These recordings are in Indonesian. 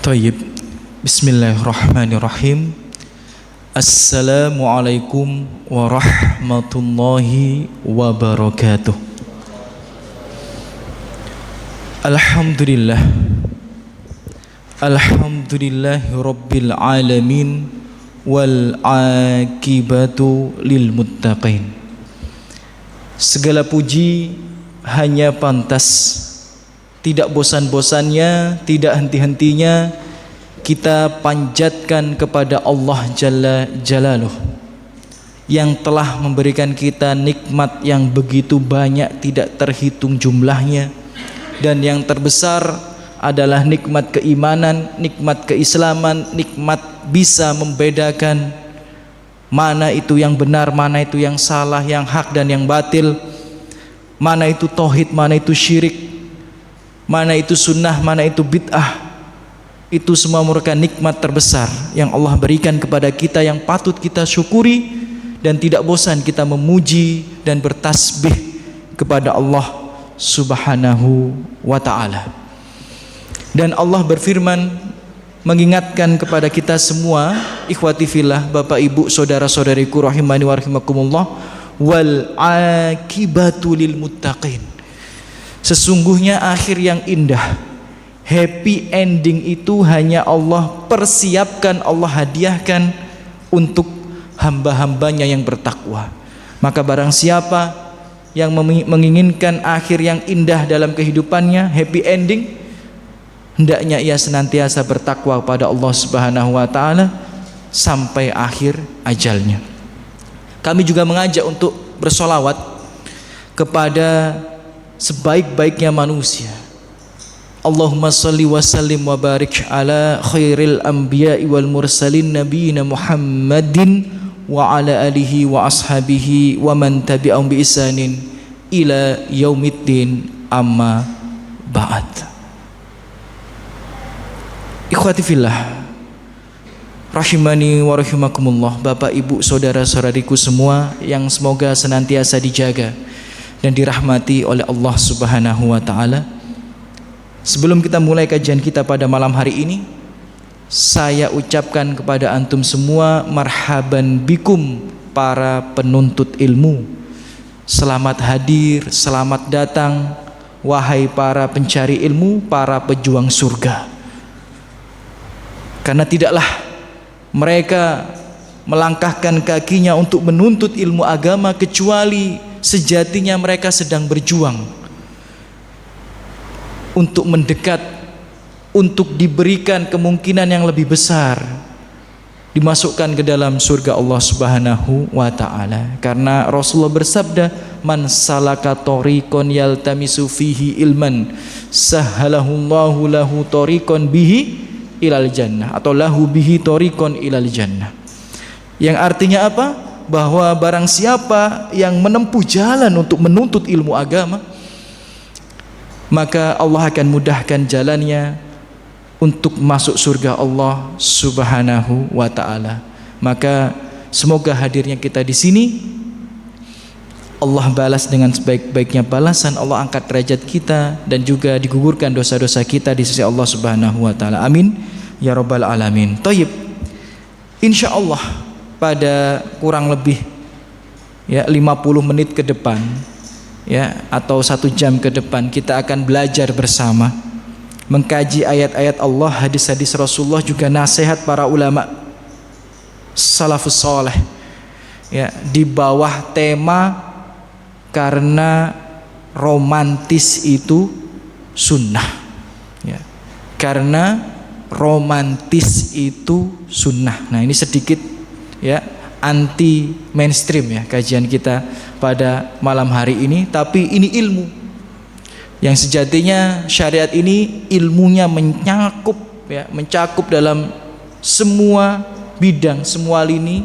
Tayyib. Bismillahirrahmanirrahim. Assalamualaikum warahmatullahi wabarakatuh. Alhamdulillah. Alhamdulillahi rabbil alamin wal akibatu lil muttaqin. Segala puji hanya pantas, tidak bosan-bosannya, tidak henti-hentinya kita panjatkan kepada Allah Jalla Jalaluh yang telah memberikan kita nikmat yang begitu banyak tidak terhitung jumlahnya, dan yang terbesar adalah nikmat keimanan, nikmat keislaman, nikmat bisa membedakan mana itu yang benar, mana itu yang salah, yang hak dan yang batil, mana itu tauhid, mana itu syirik, mana itu sunnah, mana itu bid'ah. Itu semua merupakan nikmat terbesar yang Allah berikan kepada kita, yang patut kita syukuri dan tidak bosan kita memuji dan bertasbih kepada Allah Subhanahu wa ta'ala. Dan Allah berfirman mengingatkan kepada kita semua, ikhwati fillah, bapak ibu saudara-saudariku rahimani wa rahimakumullah, wal akibatu lil muttaqin. Sesungguhnya akhir yang indah, happy ending itu hanya Allah persiapkan, Allah hadiahkan untuk hamba-hambanya yang bertakwa. Maka barang siapa yang menginginkan akhir yang indah dalam kehidupannya, happy ending, hendaknya ia senantiasa bertakwa pada Allah Subhanahu wa ta'ala sampai akhir ajalnya. Kami juga mengajak untuk bersolawat kepada sebaik-baiknya manusia. Allahumma salli wa sallim wa barik ala khairil anbiya'i wal mursalin nabiyina Muhammadin wa ala alihi wa ashabihi wa man tabi'ahum bi ihsanin ila yaumiddin, amma ba'd. Ikhwati fillah rahimani wa rahimakumullah, bapak ibu saudara-saudariku semua yang semoga senantiasa dijaga dan dirahmati oleh Allah Subhanahu wa ta'ala. Sebelum kita mulai kajian kita pada malam hari ini, saya ucapkan kepada antum semua marhaban bikum, para penuntut ilmu. Selamat hadir, selamat datang, wahai para pencari ilmu, para pejuang surga. Karena tidaklah mereka melangkahkan kakinya untuk menuntut ilmu agama kecuali sejatinya mereka sedang berjuang untuk mendekat, untuk diberikan kemungkinan yang lebih besar, dimasukkan ke dalam surga Allah Subhanahu wa ta'ala. Karena Rasulullah bersabda, man salaka tariqan yaltamisu fihi ilman sahhalahullahu lahu tariqan bihi ilal jannah, atau lahu bihi tariqan ilal jannah. Yang artinya apa? Bahwa barang siapa yang menempuh jalan untuk menuntut ilmu agama, maka Allah akan mudahkan jalannya untuk masuk surga Allah Subhanahu wa ta'ala. Maka semoga hadirnya kita di sini Allah balas dengan sebaik-baiknya balasan, Allah angkat derajat kita dan juga digugurkan dosa-dosa kita di sisi Allah Subhanahu wa ta'ala. Amin ya rabbal alamin. Thayyib. Insyaallah pada kurang lebih 50 menit ke depan, atau 1 jam ke depan, kita akan belajar bersama mengkaji ayat-ayat Allah, hadis-hadis Rasulullah, juga nasihat para ulama salafus saleh, di bawah tema karena romantis itu sunnah, karena romantis itu sunnah. Nah, ini sedikit anti mainstream kajian kita pada malam hari ini, tapi ini ilmu yang sejatinya syariat ini ilmunya mencakup dalam semua bidang, semua lini,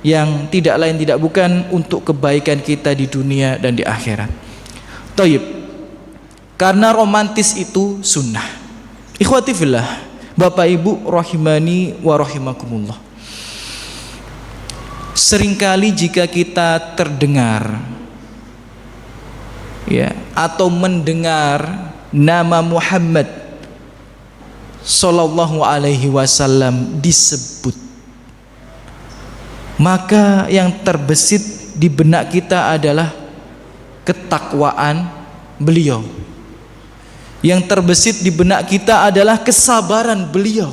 yang tidak lain tidak bukan untuk kebaikan kita di dunia dan di akhirat. Thayyib. Karena romantis itu sunnah. Ikhwati fillah, bapak ibu rahimani wa rahimakumullah, seringkali jika kita terdengar atau mendengar nama Muhammad Sallallahu alaihi wasallam disebut, maka yang terbesit di benak kita adalah ketakwaan beliau. Yang terbesit di benak kita adalah kesabaran beliau.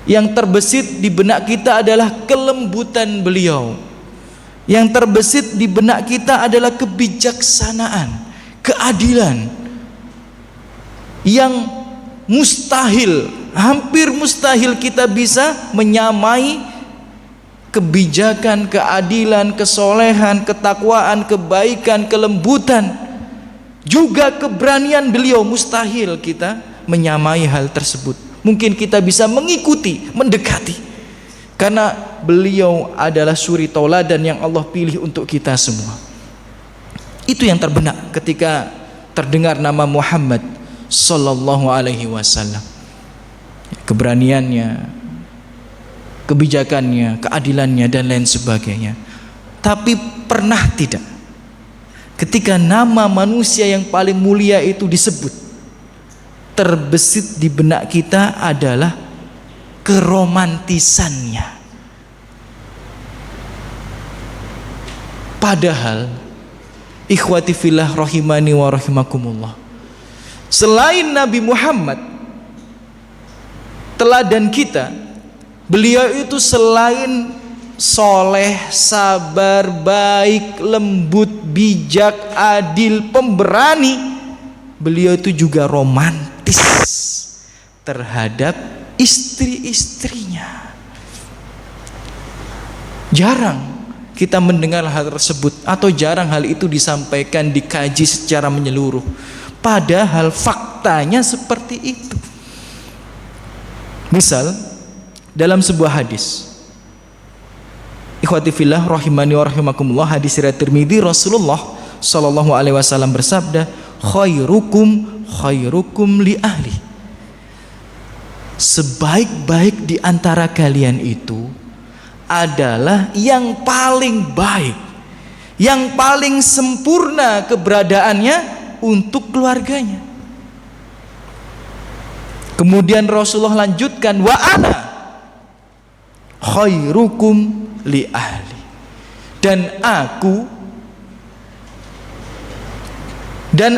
Yang terbesit di benak kita adalah kelembutan beliau. Yang terbesit di benak kita adalah kebijaksanaan, keadilan yang mustahil, hampir mustahil kita bisa menyamai kebijakan, keadilan, kesolehan, ketakwaan, kebaikan, kelembutan, juga keberanian beliau. Mustahil kita menyamai hal tersebut. Mungkin kita bisa mengikuti, mendekati, karena beliau adalah suri tauladan yang Allah pilih untuk kita semua. Itu yang terbenak ketika terdengar nama Muhammad sallallahu alaihi wasallam. Keberaniannya, kebijakannya, keadilannya, dan lain sebagainya. Tapi pernah tidak ketika nama manusia yang paling mulia itu disebut, terbesit di benak kita adalah keromantisannya. Padahal ikhwati fillah rahimani wa rahimakumullah, selain Nabi Muhammad teladan kita, beliau itu selain soleh, sabar, baik, lembut, bijak, adil, pemberani, beliau itu juga romantis terhadap istri-istrinya. Jarang kita mendengar hal tersebut, atau jarang hal itu disampaikan, dikaji secara menyeluruh. Padahal faktanya seperti itu. Misal dalam sebuah hadis, ikhwati fillah rahimani wa rahimakumullah, hadis riwayat Tirmidzi, Rasulullah sallallahu alaihi wasallam bersabda, khairukum li ahli. Sebaik-baik di antara kalian itu adalah yang paling baik, yang paling sempurna keberadaannya untuk keluarganya. Kemudian Rasulullah lanjutkan, wa ana khairukum li ahli, dan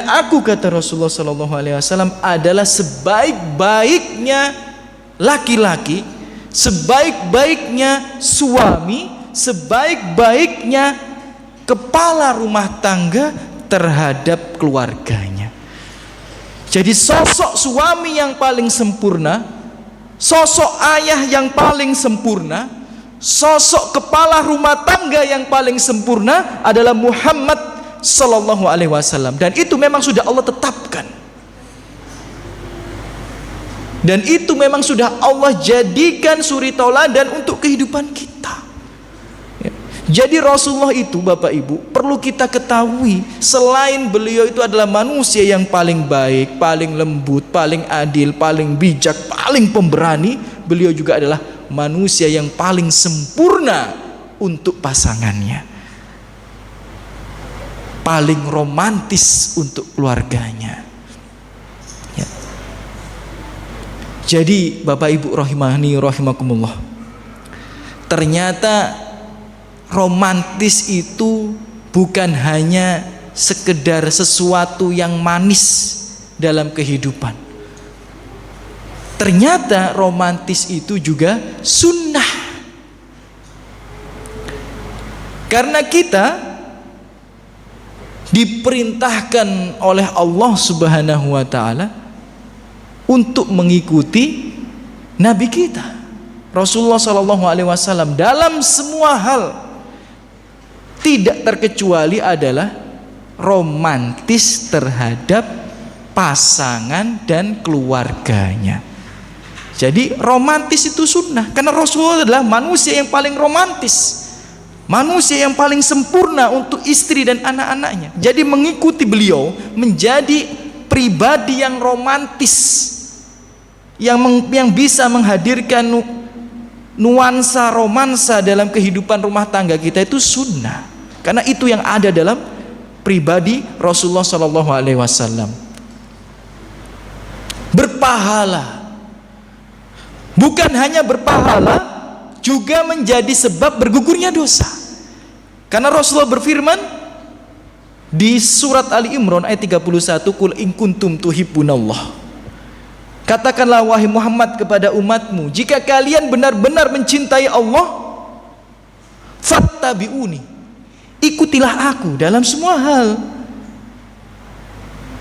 aku kata Rasulullah sallallahu alaihi wasallam adalah sebaik-baiknya laki-laki, sebaik-baiknya suami, sebaik-baiknya kepala rumah tangga terhadap keluarganya. Jadi sosok suami yang paling sempurna, sosok ayah yang paling sempurna, sosok kepala rumah tangga yang paling sempurna adalah Muhammad sallallahu alaihi wasallam. Dan itu memang sudah Allah tetapkan, dan itu memang sudah Allah jadikan suri tauladan untuk kehidupan kita. Jadi Rasulullah itu, Bapak Ibu, perlu kita ketahui, selain beliau itu adalah manusia yang paling baik, paling lembut, paling adil, paling bijak, paling pemberani, beliau juga adalah manusia yang paling sempurna untuk pasangannya, paling romantis untuk keluarganya. Ya. Jadi Bapak Ibu rahimani rahimakumullah, ternyata romantis itu bukan hanya sekedar sesuatu yang manis dalam kehidupan. Ternyata romantis itu juga sunnah. Karena kita diperintahkan oleh Allah Subhanahu wa taala untuk mengikuti nabi kita Rasulullah sallallahu alaihi wasallam dalam semua hal. Tidak terkecuali adalah romantis terhadap pasangan dan keluarganya. Jadi romantis itu sunnah, karena Rasulullah adalah manusia yang paling romantis, manusia yang paling sempurna untuk istri dan anak-anaknya. Jadi mengikuti beliau menjadi pribadi yang romantis, yang bisa menghadirkan nuansa romansa dalam kehidupan rumah tangga kita, itu sunnah. Karena itu yang ada dalam pribadi Rasulullah Sallallahu Alaihi Wasallam. berpahala. Bukan hanya berpahala, juga menjadi sebab bergugurnya dosa. Karena Rasulullah berfirman di surat Ali Imran ayat 31, "Qul in kuntum tuhibbunallah." Katakanlah wahai Muhammad kepada umatmu, jika kalian benar-benar mencintai Allah, fattabi'uni, ikutilah aku dalam semua hal.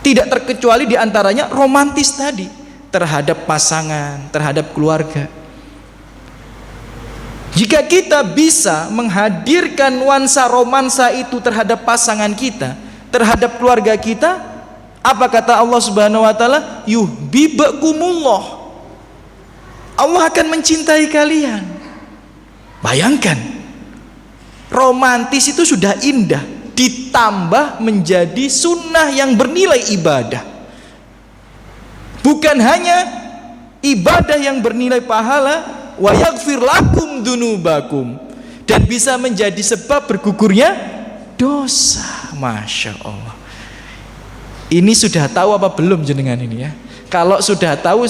Tidak terkecuali diantaranya romantis tadi, terhadap pasangan, terhadap keluarga. Jika kita bisa menghadirkan nuansa romansa itu terhadap pasangan kita, terhadap keluarga kita, apa kata Allah Subhanahu wa taala? Yuhibbukumullah. Allah akan mencintai kalian. Bayangkan, romantis itu sudah indah, ditambah menjadi sunnah yang bernilai ibadah. Bukan hanya ibadah yang bernilai pahala, wa yaghfir lakum dzunubakum, dan bisa menjadi sebab bergugurnya dosa. Masya Allah. Ini sudah tahu apa belum jenengan ini ya? Kalau sudah tahu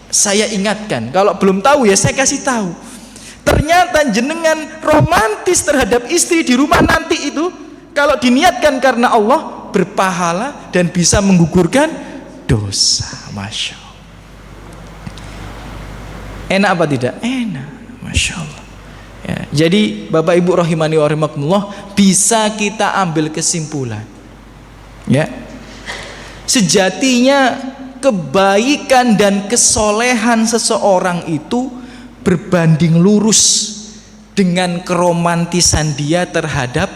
saya ingatkan, kalau belum tahu ya saya kasih tahu. Ternyata jenengan romantis terhadap istri di rumah nanti itu, kalau diniatkan karena Allah, berpahala dan bisa menggugurkan dosa. Masya Allah. Enak apa tidak? Enak. Masya Allah ya, jadi Bapak Ibu rahimani wa rahimakumullah, bisa kita ambil kesimpulan ya, sejatinya kebaikan dan kesolehan seseorang itu berbanding lurus dengan keromantisan dia terhadap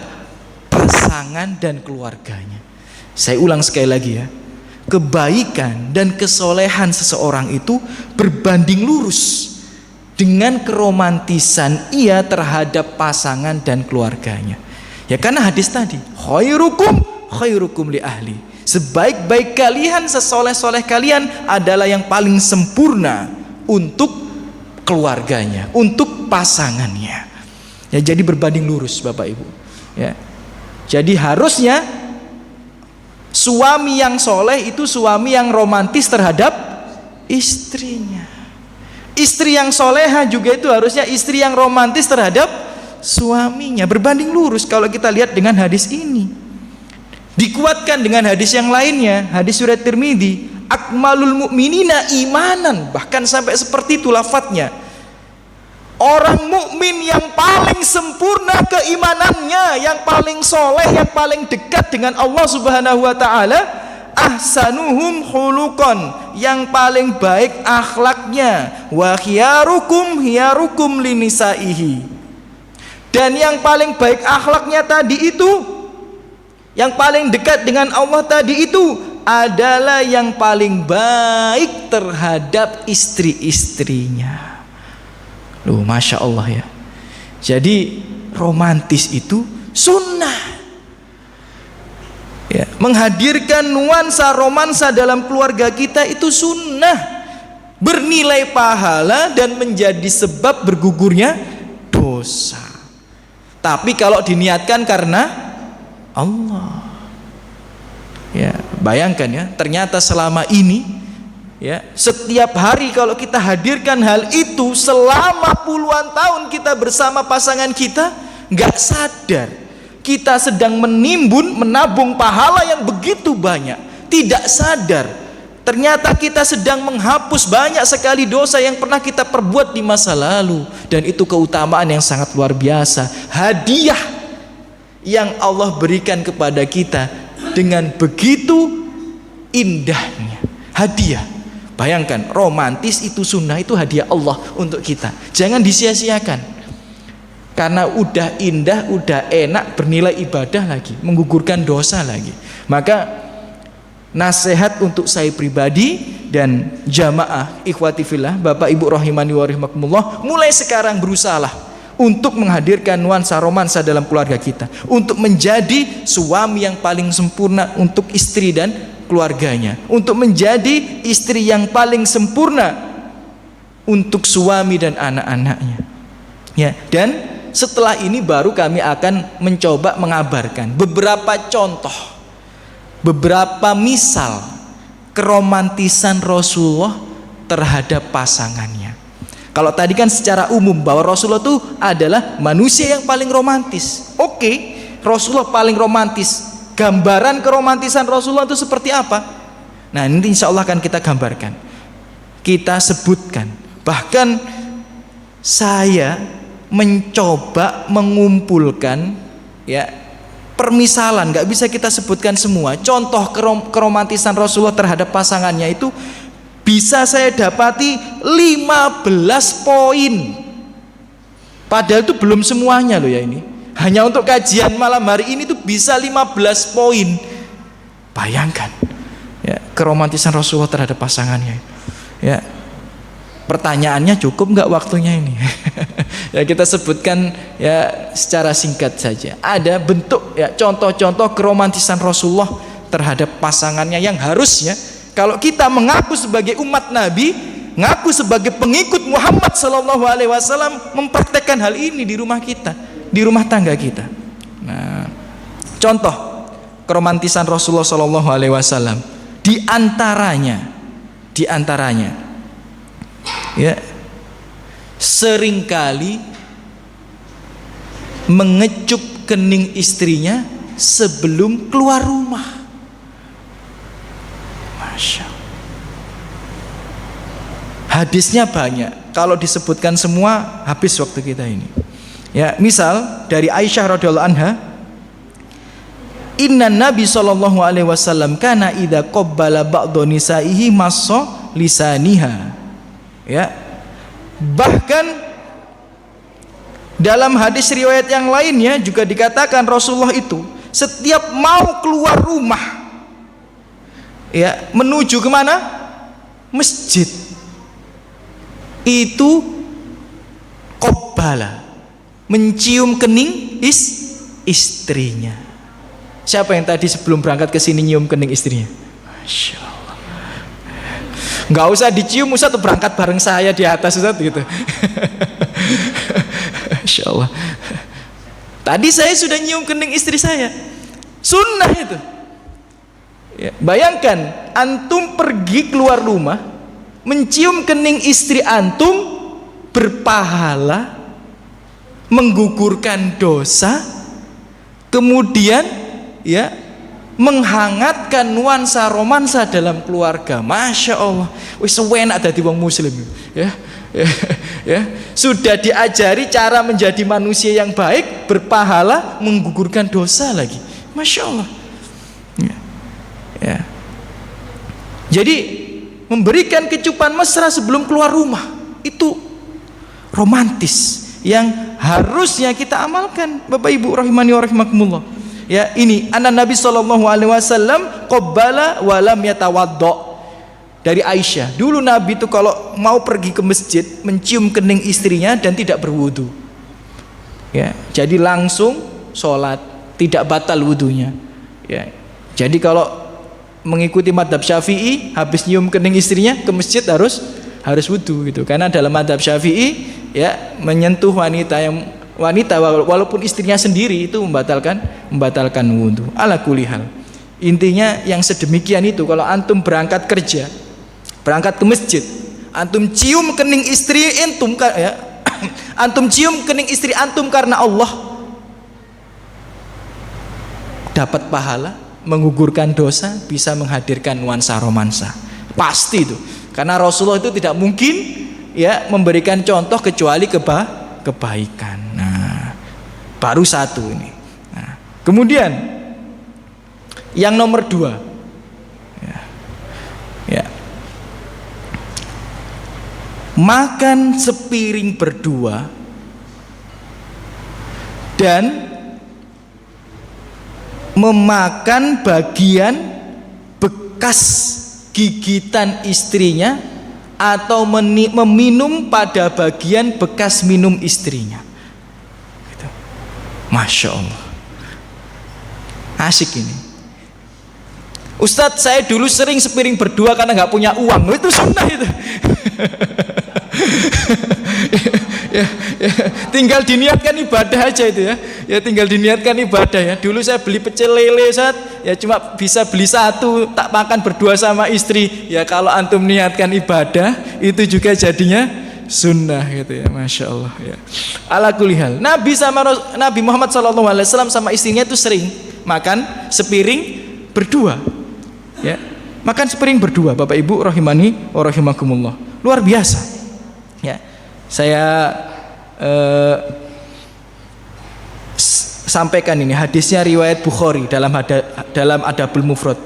pasangan dan keluarganya. Saya ulang sekali lagi ya, kebaikan dan kesolehan seseorang itu berbanding lurus dengan keromantisan ia terhadap pasangan dan keluarganya. Ya karena hadis tadi, khairukum li ahli. Sebaik-baik kalian, sesoleh-soleh kalian adalah yang paling sempurna untuk keluarganya, untuk pasangannya. Ya jadi berbanding lurus Bapak Ibu. Ya. Jadi harusnya suami yang soleh itu suami yang romantis terhadap istrinya. Istri yang soleha juga itu harusnya istri yang romantis terhadap suaminya. Berbanding lurus kalau kita lihat dengan hadis ini. Dikuatkan dengan hadis yang lainnya, hadis riwayat Tirmidzi, akmalul mu'minina imanan, bahkan sampai seperti itu lafadznya. Orang mukmin yang paling sempurna keimanannya, yang paling soleh, yang paling dekat dengan Allah Subhanahu wa taala, ahsanuhum khuluqan, yang paling baik akhlaknya, wa khiyarukum linisaihi, dan yang paling baik akhlaknya tadi itu, yang paling dekat dengan Allah tadi itu adalah yang paling baik terhadap istri-istrinya. Loh, Masya Allah ya. Jadi romantis itu sunnah ya, menghadirkan nuansa romansa dalam keluarga kita itu sunnah, bernilai pahala dan menjadi sebab bergugurnya dosa. Tapi kalau diniatkan karena Allah ya, bayangkan ya, ternyata selama ini ya, setiap hari kalau kita hadirkan hal itu, selama puluhan tahun kita bersama pasangan kita, nggak sadar kita sedang menabung pahala yang begitu banyak. Tidak sadar ternyata kita sedang menghapus banyak sekali dosa yang pernah kita perbuat di masa lalu. Dan itu keutamaan yang sangat luar biasa, hadiah yang Allah berikan kepada kita dengan begitu indahnya. Hadiah, bayangkan, romantis itu sunnah, itu hadiah Allah untuk kita. Jangan disia-siakan, karena udah indah, udah enak, bernilai ibadah lagi, menggugurkan dosa lagi. Maka nasihat untuk saya pribadi dan jamaah ikhwati fillah, Bapak Ibu rahimani wa rahimakumullah, mulai sekarang berusahalah untuk menghadirkan nuansa romansa dalam keluarga kita, untuk menjadi suami yang paling sempurna untuk istri dan keluarganya, untuk menjadi istri yang paling sempurna untuk suami dan anak-anaknya ya. Dan setelah ini baru kami akan mencoba mengabarkan beberapa contoh, beberapa misal keromantisan Rasulullah terhadap pasangannya. Kalau tadi kan secara umum bahwa Rasulullah itu adalah manusia yang paling romantis. Oke, Rasulullah paling romantis. Gambaran keromantisan Rasulullah itu seperti apa? Nah, ini insya Allah akan kita gambarkan, kita sebutkan. Bahkan saya mencoba mengumpulkan ya permisalan, nggak bisa kita sebutkan semua. Contoh keromantisan Rasulullah terhadap pasangannya itu bisa saya dapati 15 poin. Padahal itu belum semuanya loh ya ini. Hanya untuk kajian malam hari ini tuh bisa 15 poin. Bayangkan ya, keromantisan Rasulullah terhadap pasangannya. Ya. Pertanyaannya cukup nggak waktunya ini? Ya kita sebutkan ya secara singkat saja. Ada bentuk ya contoh-contoh keromantisan Rasulullah terhadap pasangannya yang harusnya kalau kita mengaku sebagai umat Nabi, ngaku sebagai pengikut Muhammad Sallallahu Alaihi Wasallam, mempraktekkan hal ini di rumah kita, di rumah tangga kita. Nah, contoh keromantisan Rasulullah Sallallahu Alaihi Wasallam, di antaranya, ya, seringkali mengecup kening istrinya sebelum keluar rumah. Masya Allah. Hadisnya banyak. Kalau disebutkan semua habis waktu kita ini. Ya, misal dari Aisyah radhiyallahu anha, Inna Nabi sallallahu alaihi wasallam kana idza qabbala ba'dhu nisaihi massa lisaniha. Ya. Bahkan dalam hadis riwayat yang lainnya juga dikatakan Rasulullah itu setiap mau keluar rumah ya menuju kemana? Masjid, itu qabbala, mencium kening istrinya. Siapa yang tadi sebelum berangkat ke sini nyium kening istrinya? Masya Allah. Nggak usah dicium, Ustaz, berangkat bareng saya di atas, Ustaz, gitu. Masya Allah. Tadi saya sudah nyium kening istri saya. Sunnah itu. Ya, bayangkan antum pergi keluar rumah mencium kening istri antum, berpahala, menggugurkan dosa, kemudian ya menghangatkan nuansa romansa dalam keluarga. Masya Allah, wis enak dadi wong muslim ya, ya. Sudah diajari cara menjadi manusia yang baik, berpahala, menggugurkan dosa lagi. Masya Allah ya. Jadi memberikan kecupan mesra sebelum keluar rumah itu romantis yang harusnya kita amalkan, Bapak Ibu rahimani wa rahimakumullah. Ya, ini anak Nabi sallallahu alaihi wasallam qabbala wa lam yatawaddo. Dari Aisyah, dulu Nabi itu kalau mau pergi ke masjid mencium kening istrinya dan tidak berwudu. Ya, jadi langsung sholat, tidak batal wudunya. Ya. Jadi kalau mengikuti madhab Syafi'i, habis nyium kening istrinya ke masjid harus wudu gitu. Karena dalam madhab Syafi'i ya menyentuh wanita walaupun istrinya sendiri itu membatalkan wudu. Ala kulli hal. Intinya yang sedemikian itu kalau antum berangkat kerja, berangkat ke masjid, antum cium kening istri antum ya, antum cium kening istri antum karena Allah, dapat pahala, menggugurkan dosa, bisa menghadirkan nuansa romansa. Pasti itu. Karena Rasulullah itu tidak mungkin ya memberikan contoh kecuali kebaikan. Nah, baru satu ini. Nah, kemudian yang nomor 2 ya, makan sepiring berdua dan memakan bagian bekas gigitan istrinya atau meminum pada bagian bekas minum istrinya gitu. Masya Allah, asik ini. Ustadz, saya dulu sering sepiring berdua karena nggak punya uang. Itu sunnah itu. Tinggal diniatkan ibadah aja itu ya. Ya tinggal diniatkan ibadah ya. Dulu saya beli pecel lele Ustaz, ya cuma bisa beli satu, tak makan berdua sama istri. Ya kalau antum niatkan ibadah, itu juga jadinya sunnah gitu ya. Masya Allah ya. Ala kulli hal, Nabi Muhammad SAW sama istrinya itu sering makan sepiring berdua. Ya. Makan sepiring berdua, Bapak Ibu rahimani wa rahimakumullah. Luar biasa. Ya. Saya sampaikan ini hadisnya riwayat Bukhari dalam Adabul Mufrad.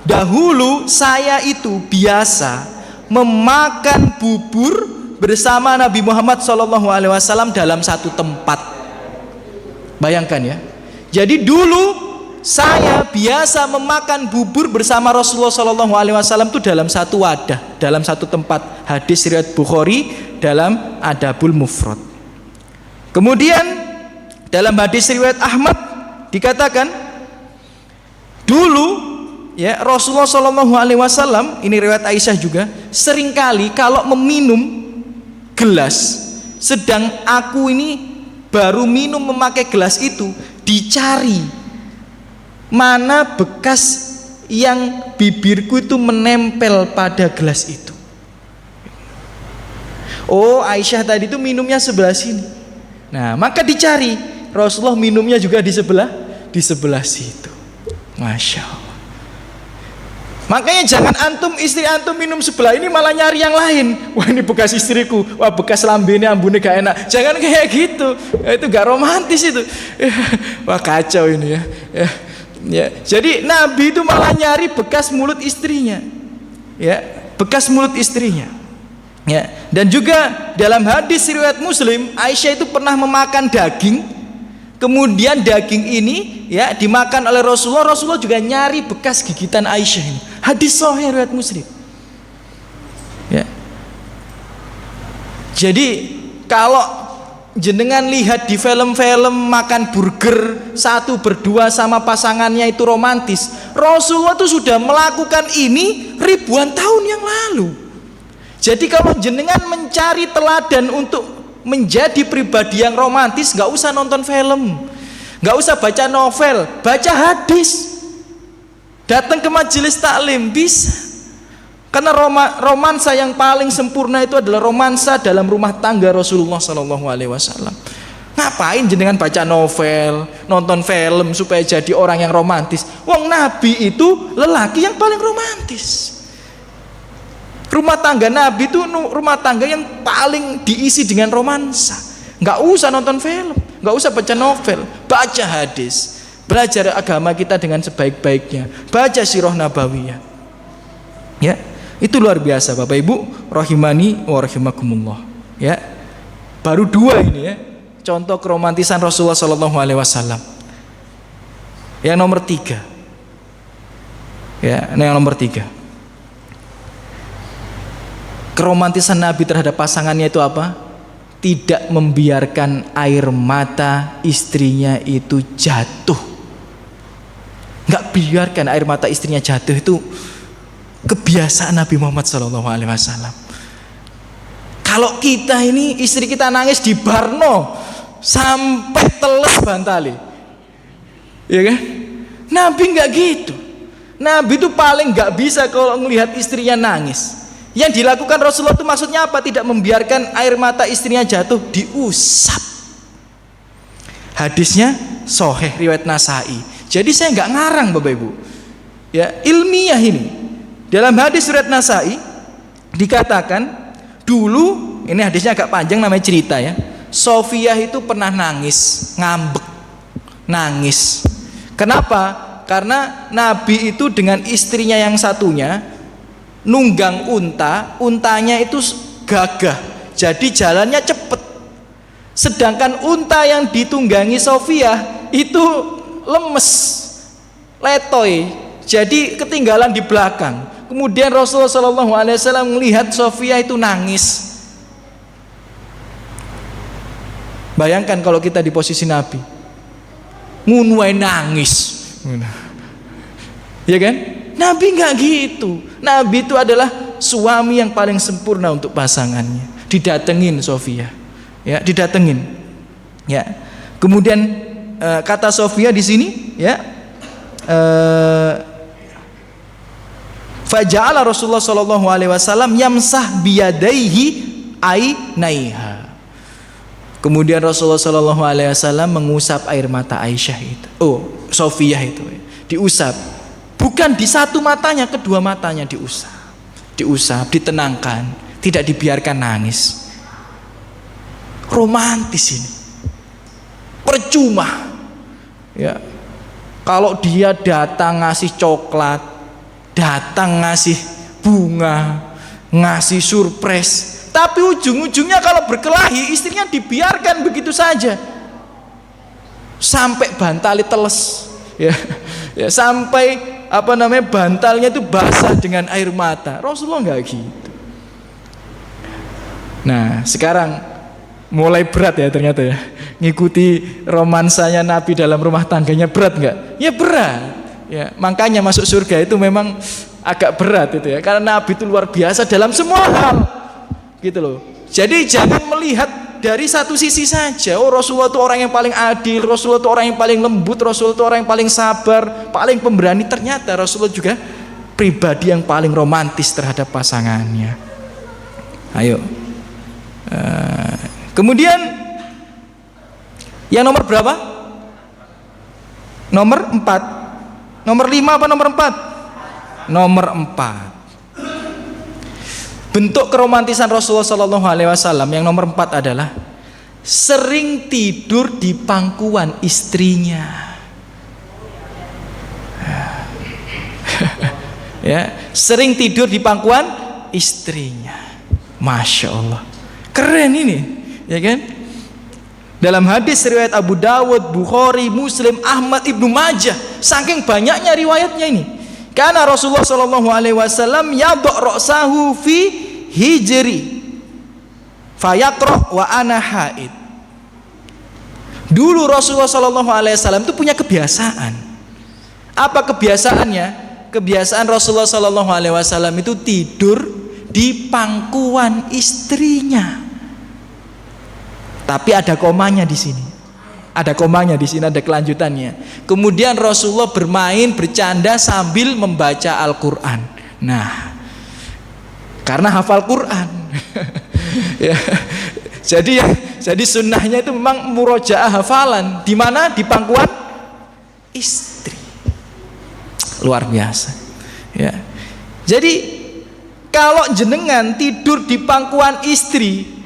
Dahulu saya itu biasa memakan bubur bersama Nabi Muhammad SAW dalam satu tempat. Bayangkan ya. Jadi dulu saya biasa memakan bubur bersama Rasulullah SAW itu dalam satu wadah, dalam satu tempat. Hadis riwayat Bukhari dalam Adabul Mufrad. Kemudian dalam hadis riwayat Ahmad dikatakan dulu ya Rasulullah SAW, ini riwayat Aisyah juga, seringkali kalau meminum gelas, sedang aku ini baru minum memakai gelas itu, dicari mana bekas yang bibirku itu menempel pada gelas itu. Oh, Aisyah tadi itu minumnya sebelah sini. Nah, maka dicari. Rasulullah minumnya juga di sebelah situ. Masya Allah. Makanya jangan istri antum minum sebelah ini malah nyari yang lain. Wah, ini bekas istriku. Wah, bekas lambene ambune gak enak. Jangan kayak gitu. Itu gak romantis itu. Wah, kacau ini ya. Ya, jadi Nabi itu malah nyari bekas mulut istrinya. Ya, bekas mulut istrinya. Ya, dan juga dalam hadis riwayat Muslim, Aisyah itu pernah memakan daging. Kemudian daging ini ya dimakan oleh Rasulullah. Rasulullah juga nyari bekas gigitan Aisyah ini. Hadis sahih riwayat Muslim. Ya. Jadi kalau jenengan lihat di film-film makan burger satu berdua sama pasangannya itu romantis, Rasulullah itu sudah melakukan ini ribuan tahun yang lalu. Jadi kalau jenengan mencari teladan untuk menjadi pribadi yang romantis, gak usah nonton film, gak usah baca novel, baca hadis, datang ke majelis taklim bisa. Karena romansa yang paling sempurna itu adalah romansa dalam rumah tangga Rasulullah SAW. Ngapain jenengan baca novel, nonton film supaya jadi orang yang romantis? Wong Nabi itu lelaki yang paling romantis. Rumah tangga Nabi itu rumah tangga yang paling diisi dengan romansa. Nggak usah nonton film, nggak usah baca novel, baca hadis, belajar agama kita dengan sebaik-baiknya, baca sirah nabawiyah. Ya. Itu luar biasa Bapak Ibu rahimani wa rahimakumullah. Ya. Baru dua ini ya contoh keromantisan Rasulullah SAW. Yang nomor tiga. Ya, yang nomor tiga. Keromantisan Nabi terhadap pasangannya itu apa? Tidak membiarkan air mata istrinya itu jatuh. Nggak biarkan air mata istrinya jatuh, itu kebiasaan Nabi Muhammad SAW. Kalau kita ini istri kita nangis di barno sampai teles bantali, ya kan? Nabi nggak gitu. Nabi itu paling nggak bisa kalau melihat istrinya nangis. Yang dilakukan Rasulullah itu maksudnya apa? Tidak membiarkan air mata istrinya jatuh, diusap. Hadisnya sahih riwayat Nasai. Jadi saya nggak ngarang Bapak Ibu. Ya, ilmiah ini. Dalam hadis riwayat Nasai dikatakan dulu, ini hadisnya agak panjang namanya cerita ya. Sofiyah itu pernah nangis, ngambek, nangis. Kenapa? Karena Nabi itu dengan istrinya yang satunya nunggang unta, untanya itu gagah, jadi jalannya cepet. Sedangkan unta yang ditunggangi Sofiyah itu lemes, letoy, jadi ketinggalan di belakang. Kemudian Rasulullah SAW melihat Sofiyah itu nangis. Bayangkan kalau kita di posisi Nabi, ngunwai nangis, ya kan? Nabi nggak gitu. Nabi itu adalah suami yang paling sempurna untuk pasangannya. Didatengin Sofiyah, ya, didatengin. Ya. Kemudian kata Sofia di sini, ya, faja'ala Rasulullah sallallahu alaihi wasallam yamsah biyadaihi ainaiha. Kemudian Rasulullah sallallahu alaihi wasallam mengusap air mata Aisyah itu. Sofiyah itu. Diusap. Bukan di satu matanya, kedua matanya diusap. Diusap, ditenangkan, tidak dibiarkan nangis. Romantis ini. Percuma. Ya. Kalau dia datang ngasih coklat, datang ngasih bunga, ngasih surprise, tapi ujung-ujungnya kalau berkelahi istrinya dibiarkan begitu saja sampai bantalnya teles, ya, sampai bantalnya itu basah dengan air mata. Rasulullah nggak gitu. Nah sekarang mulai berat ya ternyata ya, ngikuti romansanya Nabi dalam rumah tangganya berat nggak? Ya berat. Ya, makanya masuk surga itu memang agak berat itu ya, karena Nabi itu luar biasa dalam semua hal, gitu loh. Jadi jangan melihat dari satu sisi saja. Rasulullah itu orang yang paling adil, Rasulullah itu orang yang paling lembut, Rasulullah itu orang yang paling sabar, paling pemberani. Ternyata Rasulullah juga pribadi yang paling romantis terhadap pasangannya. Ayo. Kemudian yang nomor berapa? Nomor 4. Nomor 5 apa nomor 4? Nomor 4. Bentuk keromantisan Rasulullah sallallahu alaihi wasallam yang nomor 4 adalah sering tidur di pangkuan istrinya. Ya, sering tidur di pangkuan istrinya. Masya Allah, keren ini, ya kan? Dalam hadis riwayat Abu Dawud, Bukhari, Muslim, Ahmad, Ibnu Majah, saking banyaknya riwayatnya ini. Karena Rasulullah sallallahu alaihi wasallam yadhu' ra'sahu fi hijri fayaqra wa ana haid. Dulu Rasulullah sallallahu alaihi wasallam itu punya kebiasaan. Apa kebiasaannya? Kebiasaan Rasulullah sallallahu alaihi wasallam itu tidur di pangkuan istrinya. Tapi ada komanya di sini. Ada komanya di sini, ada kelanjutannya. Kemudian Rasulullah bermain, bercanda sambil membaca Al-Qur'an. Nah, karena hafal Quran. Ya. Jadi sunnahnya itu memang murojaah hafalan. Di mana? Di pangkuan istri. Luar biasa. Ya. Jadi kalau jenengan tidur di pangkuan istri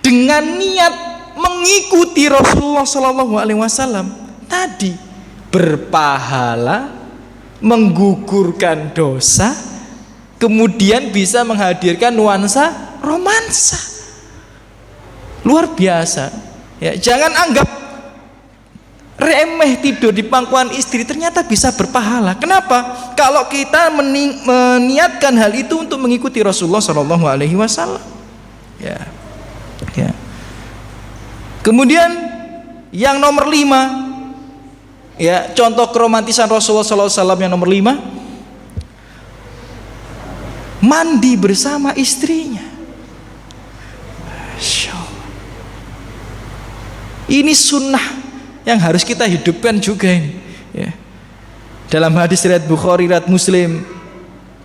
dengan niat mengikuti Rasulullah Shallallahu Alaihi Wasallam tadi, berpahala, menggugurkan dosa, kemudian bisa menghadirkan nuansa romansa. Luar biasa. Ya, jangan anggap remeh tidur di pangkuan istri, ternyata bisa berpahala. Kenapa? Kalau kita meniatkan hal itu untuk mengikuti Rasulullah Shallallahu Alaihi Wasallam. Ya. Ya. Kemudian yang nomor 5, ya, contoh keromantisan Rasulullah SAW yang nomor 5, mandi bersama istrinya. Ini sunnah yang harus kita hidupkan juga ini. Ya. Dalam hadis riwayat Bukhari, riwayat Muslim,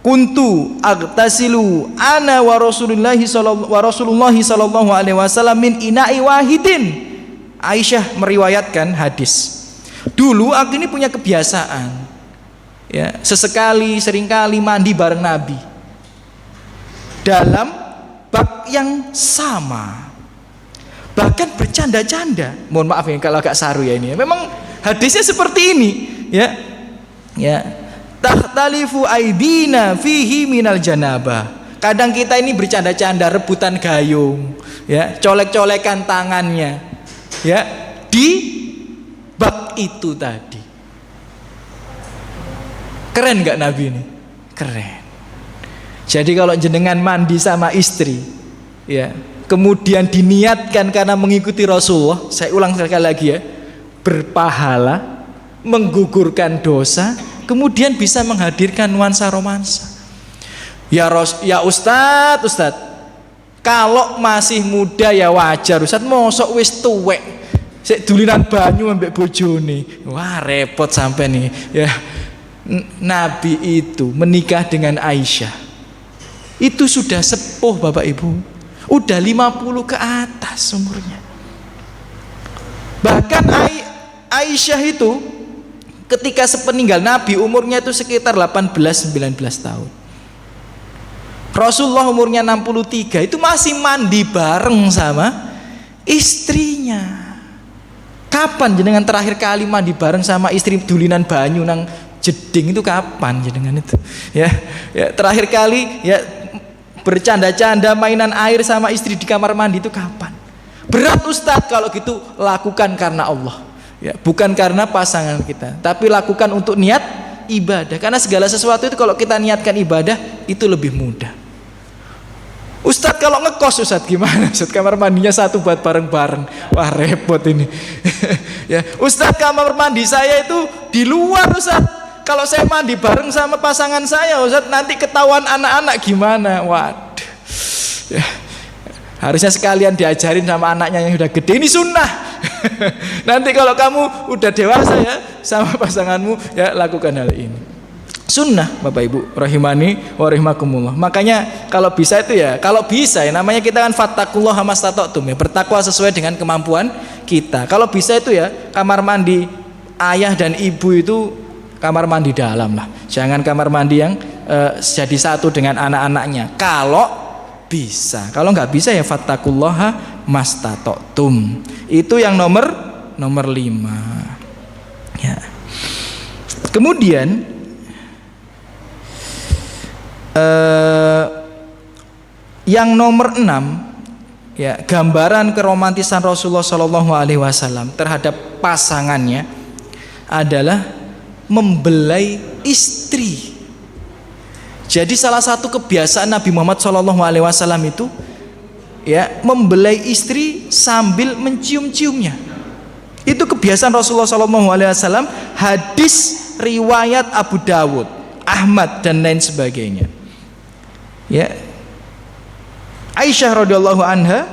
kuntu agtasilu ana wa Rasulullahi sallallahu alaihi wasallam min ina'i wahidin. Aisyah meriwayatkan hadis. Dulu aku ini punya kebiasaan, ya, sesekali, seringkali mandi bareng Nabi dalam bak yang sama. Bahkan bercanda-canda. Mohon maaf ya kalau agak saru ya ini. Memang hadisnya seperti ini, ya. Ya. Takhtalifu aidina fihi minal janabah. Kadang kita ini bercanda-canda, rebutan gayung, ya, colek-colekan tangannya, ya, di bak itu tadi. Keren nggak Nabi ini? Keren. Jadi kalau jenengan mandi sama istri, ya, kemudian diniatkan karena mengikuti Rasulullah, saya ulang sekali lagi ya, berpahala, menggugurkan dosa, kemudian bisa menghadirkan nuansa romansa. Ya Ustadz, Kalau masih muda ya wajar, Ustaz. Mosok wis tuwek sik dulinan banyu ambek bojone. Wah, repot sampai nih. Ya. Nabi itu menikah dengan Aisyah. Itu sudah sepuh Bapak Ibu. Udah 50 ke atas umurnya. Bahkan Aisyah itu ketika sepeninggal Nabi umurnya itu sekitar 18-19 tahun. Rasulullah umurnya 63 itu masih mandi bareng sama istrinya. Kapan jenengan terakhir kali mandi bareng sama istri dulinan banyu nang jeding itu kapan jenengan itu? Ya terakhir kali ya bercanda-canda mainan air sama istri di kamar mandi itu kapan? Berat Ustadz kalau gitu, lakukan karena Allah. Ya, bukan karena pasangan kita, tapi lakukan untuk niat ibadah. Karena segala sesuatu itu kalau kita niatkan ibadah itu lebih mudah. Ustadz kalau ngekos Ustadz gimana? Ustadz kamar mandinya satu buat bareng-bareng. Wah repot ini. Ya, Ustadz kamar mandi saya itu di luar Ustadz. Kalau saya mandi bareng sama pasangan saya Ustadz nanti ketahuan anak-anak gimana? Waduh. Ya, harusnya sekalian diajarin sama anaknya yang udah gede, ini sunnah. Nanti kalau kamu udah dewasa ya sama pasanganmu ya lakukan hal ini. Sunnah Bapak Ibu rahimani wa rahimakumullah. Makanya kalau bisa itu ya, kalau bisa ya namanya kita kan fattaqullaha mastata'tum ya, bertakwa sesuai dengan kemampuan kita. Kalau bisa itu ya kamar mandi ayah dan ibu itu kamar mandi dalam lah. Jangan kamar mandi yang jadi satu dengan anak-anaknya. Kalau bisa. Kalau nggak bisa ya fattaqullaha mastata'tum. Itu yang nomor 5. Ya. Kemudian yang nomor 6 ya, gambaran keromantisan Rasulullah Shallallahu Alaihi Wasallam terhadap pasangannya adalah membelai istri. Jadi salah satu kebiasaan Nabi Muhammad Shallallahu Alaihi Wasallam itu ya membelai istri sambil mencium-ciumnya. Itu kebiasaan Rasulullah Shallallahu Alaihi Wasallam. Hadis riwayat Abu Dawud, Ahmad dan lain sebagainya. Ya, Aisyah radhiyallahu anha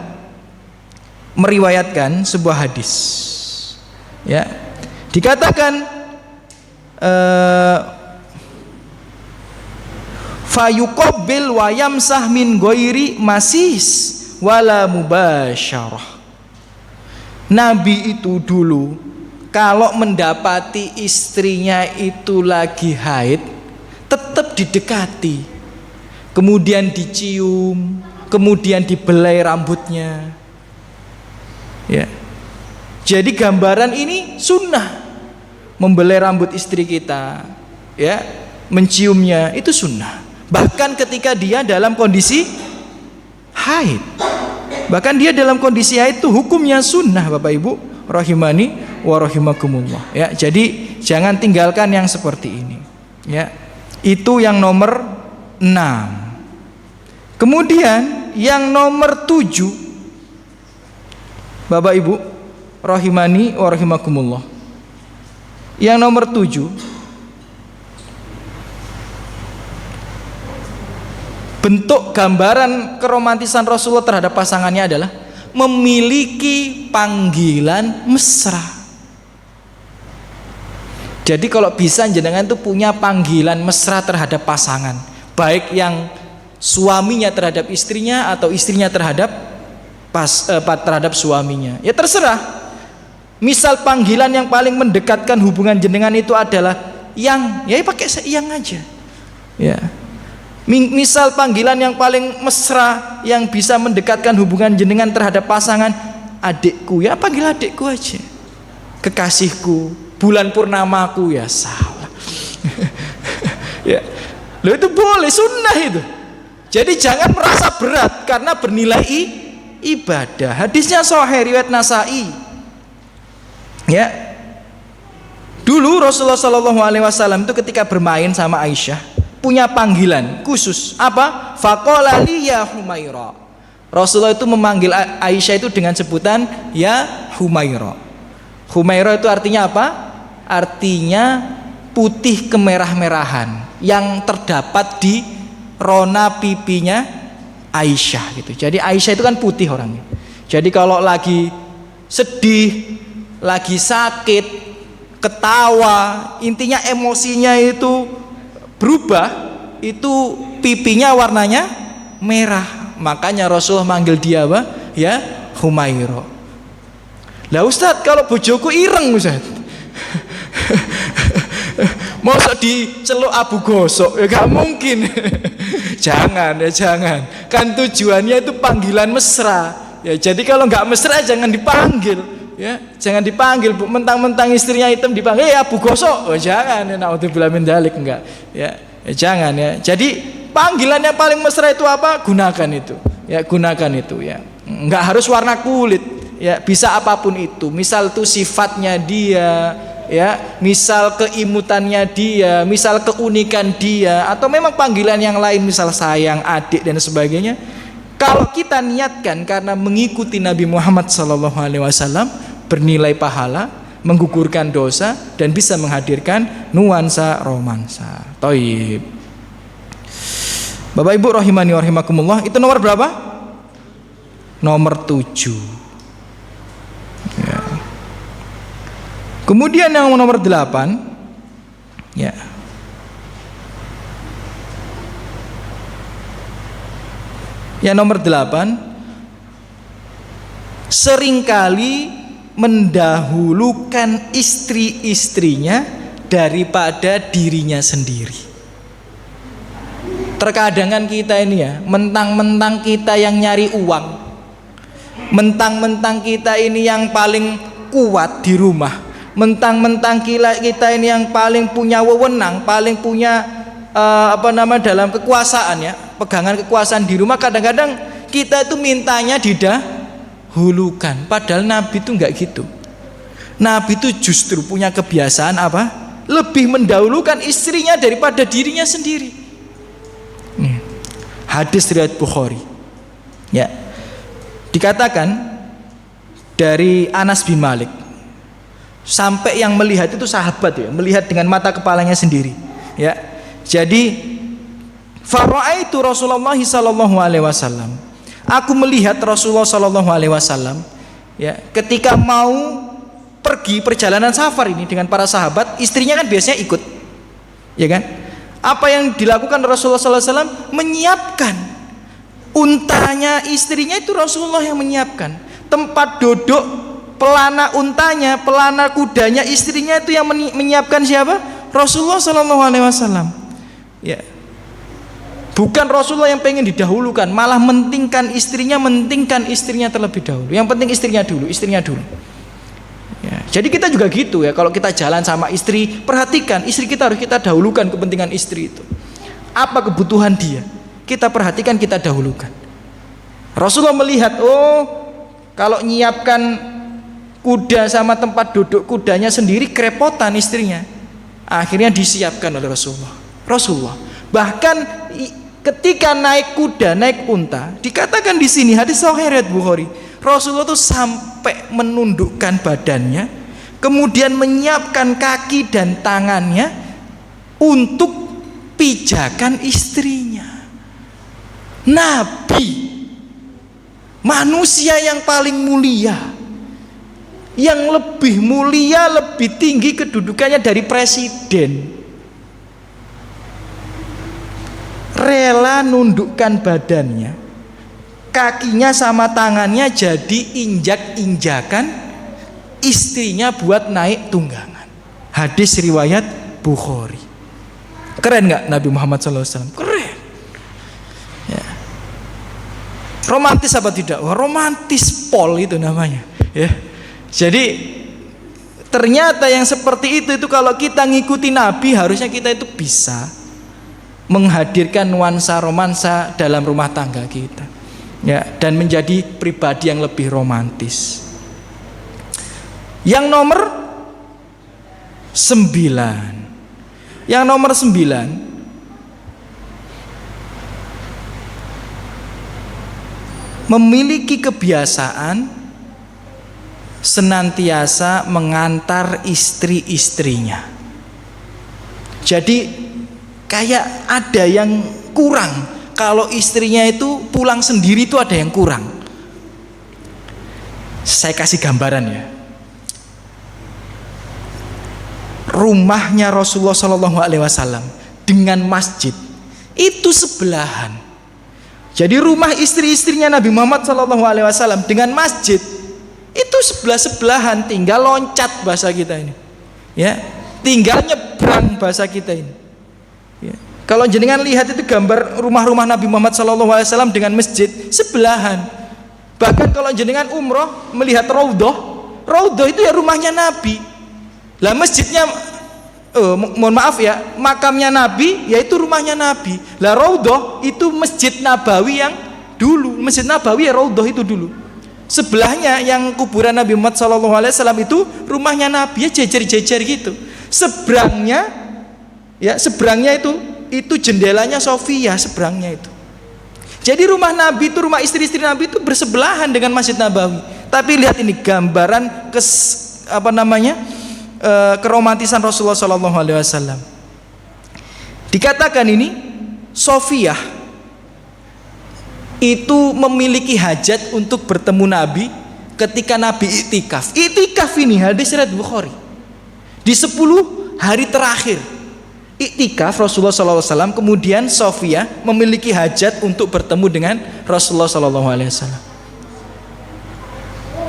meriwayatkan sebuah hadis. Ya, dikatakan fayuqabbil wa yamsah min ghairi masis wala mubasyarah. Nabi itu dulu kalau mendapati istrinya itu lagi haid tetap didekati, kemudian dicium, kemudian dibelai rambutnya. Ya. Jadi gambaran ini sunnah. Membelai rambut istri kita, ya, menciumnya itu sunnah. Bahkan ketika dia dalam kondisi haid. Bahkan dia dalam kondisi haid itu hukumnya sunnah Bapak Ibu rahimani wa rahimakumullah. Ya, jadi jangan tinggalkan yang seperti ini. Ya. Itu yang nomor 6. Kemudian yang nomor 7 Bapak Ibu rahimani wa rahimakumullah. Yang nomor 7 bentuk gambaran keromantisan Rasulullah terhadap pasangannya adalah memiliki panggilan mesra. Jadi kalau bisa jenengan itu punya panggilan mesra terhadap pasangan, baik yang suaminya terhadap istrinya atau istrinya terhadap terhadap suaminya. Ya terserah. Misal panggilan yang paling mendekatkan hubungan jenengan itu adalah yang, ya pakai yang aja. Ya. Misal panggilan yang paling mesra yang bisa mendekatkan hubungan jenengan terhadap pasangan, adikku, ya panggil adikku aja. Kekasihku, bulan purnamaku, ya salah. Ya. Loh itu boleh, sunnah itu. Jadi jangan merasa berat karena bernilai ibadah. Hadisnya sahih riwayat Nasa'i. Ya. Dulu Rasulullah Shallallahu Alaihi Wasallam itu ketika bermain sama Aisyah punya panggilan khusus. Apa? Faqala li ya Humaira. Rasulullah itu memanggil Aisyah itu dengan sebutan ya Humaira. Humaira itu artinya apa? Artinya putih kemerah-merahan yang terdapat di rona pipinya Aisyah gitu. Jadi Aisyah itu kan putih orangnya. Jadi kalau lagi sedih, lagi sakit, ketawa, intinya emosinya itu berubah, itu pipinya warnanya merah. Makanya Rasulullah manggil dia apa? Ya, Humaira. Lah Ustaz, kalau bojoku ireng Ustaz. Masa diceluk abu gosok? Ya gak mungkin. Jangan. Kan tujuannya itu panggilan mesra. Ya, jadi kalau nggak mesra jangan dipanggil. Ya, jangan dipanggil. Mentang-mentang istrinya hitam dipanggil ya abu gosok. Oh, jangan. Ya, naudzubillah min dzalik, enggak. Ya, jangan ya. Jadi panggilan yang paling mesra itu apa? Gunakan itu. Ya, gunakan itu ya. Enggak harus warna kulit. Ya, bisa apapun itu. Misal tuh sifatnya dia, ya, misal keimutannya dia, misal keunikan dia, atau memang panggilan yang lain, misal sayang, adik dan sebagainya. Kalau kita niatkan karena mengikuti Nabi Muhammad SAW, bernilai pahala, menggugurkan dosa, dan bisa menghadirkan nuansa romansa. Thayyib. Bapak Ibu rahimani wa rahimakumullah, itu nomor berapa? Nomor 7. Ya. Kemudian yang nomor 8, ya. Yang nomor 8, seringkali mendahulukan istri-istrinya daripada dirinya sendiri. Terkadangan kita ini ya, mentang-mentang kita yang nyari uang, mentang-mentang kita ini yang paling kuat di rumah, mentang-mentang kita ini yang paling punya wewenang, paling punya dalam kekuasaan ya, pegangan kekuasaan di rumah. Kadang-kadang kita itu mintanya didahulukan, padahal Nabi itu enggak gitu. Nabi itu justru punya kebiasaan apa? Lebih mendahulukan istrinya daripada dirinya sendiri. Hadis riwayat Bukhari. Ya. Dikatakan dari Anas bin Malik, sampai yang melihat itu sahabat ya, melihat dengan mata kepalanya sendiri. Ya. Jadi fara'aitu Rasulullah sallallahu alaihi wasallam. Aku melihat Rasulullah sallallahu alaihi wasallam ya, ketika mau pergi perjalanan safar ini dengan para sahabat, istrinya kan biasanya ikut. Ya kan? Apa yang dilakukan Rasulullah sallallahu alaihi wasallam? Menyiapkan untanya istrinya, itu Rasulullah yang menyiapkan. Tempat duduk pelana untanya, pelana kudanya istrinya itu yang menyiapkan siapa? Rasulullah sallallahu alaihi wasallam. Ya. Bukan Rasulullah yang pengen didahulukan, malah mentingkan istrinya terlebih dahulu. Yang penting istrinya dulu. Ya. Jadi kita juga gitu ya, kalau kita jalan sama istri, perhatikan istri kita, harus kita dahulukan kepentingan istri itu. Apa kebutuhan dia? Kita perhatikan, kita dahulukan. Rasulullah melihat, kalau nyiapkan kuda sama tempat duduk kudanya sendiri kerepotan istrinya. Akhirnya disiapkan oleh Rasulullah. Bahkan ketika naik kuda, naik unta, dikatakan di sini hadis sahih riwayat Bukhari, Rasulullah itu sampai menundukkan badannya, kemudian menyiapkan kaki dan tangannya untuk pijakan istrinya. Nabi, manusia yang paling mulia, yang lebih mulia, lebih tinggi kedudukannya dari presiden, rela nundukkan badannya, kakinya sama tangannya jadi injak-injakan istrinya buat naik tunggangan. Hadis riwayat Bukhari. Keren nggak Nabi Muhammad SAW? Keren. Ya. Romantis apa tidak? Wah, romantis pol itu namanya. Ya. Jadi ternyata yang seperti itu kalau kita ngikuti Nabi, harusnya kita itu bisa menghadirkan nuansa romansa dalam rumah tangga kita. Ya, dan menjadi pribadi yang lebih romantis. Yang nomor 9. Yang nomor 9, memiliki kebiasaan senantiasa mengantar istri-istrinya. Jadi kayak ada yang kurang, kalau istrinya itu pulang sendiri itu ada yang kurang. Saya kasih gambaran ya. Rumahnya Rasulullah SAW dengan masjid itu sebelahan. Jadi rumah istri-istrinya Nabi Muhammad SAW dengan masjid itu sebelah-sebelahan, tinggal loncat bahasa kita ini. Ya, tinggal nyebrang bahasa kita ini. Ya. Kalau jenengan lihat itu gambar rumah-rumah Nabi Muhammad SAW dengan masjid sebelahan. Bahkan kalau jenengan umroh melihat Raudhah itu ya rumahnya Nabi. Lah masjidnya mohon maaf ya, makamnya Nabi yaitu rumahnya Nabi. Lah Raudhah itu Masjid Nabawi yang dulu. Masjid Nabawi ya Raudhah itu dulu. Sebelahnya yang kuburan Nabi Muhammad SAW itu rumahnya Nabi ya, jejer-jejer gitu. Seberangnya itu jendelanya Sofia seberangnya itu. Jadi rumah Nabi itu, rumah istri-istri Nabi itu bersebelahan dengan Masjid Nabawi. Tapi lihat ini gambaran keromantisan Rasulullah SAW. Dikatakan ini Sofia itu memiliki hajat untuk bertemu Nabi ketika Nabi iktikaf. Iktikaf ini hadis riwayat Bukhari. Di 10 hari terakhir iktikaf Rasulullah SAW, kemudian Sofia memiliki hajat untuk bertemu dengan Rasulullah SAW.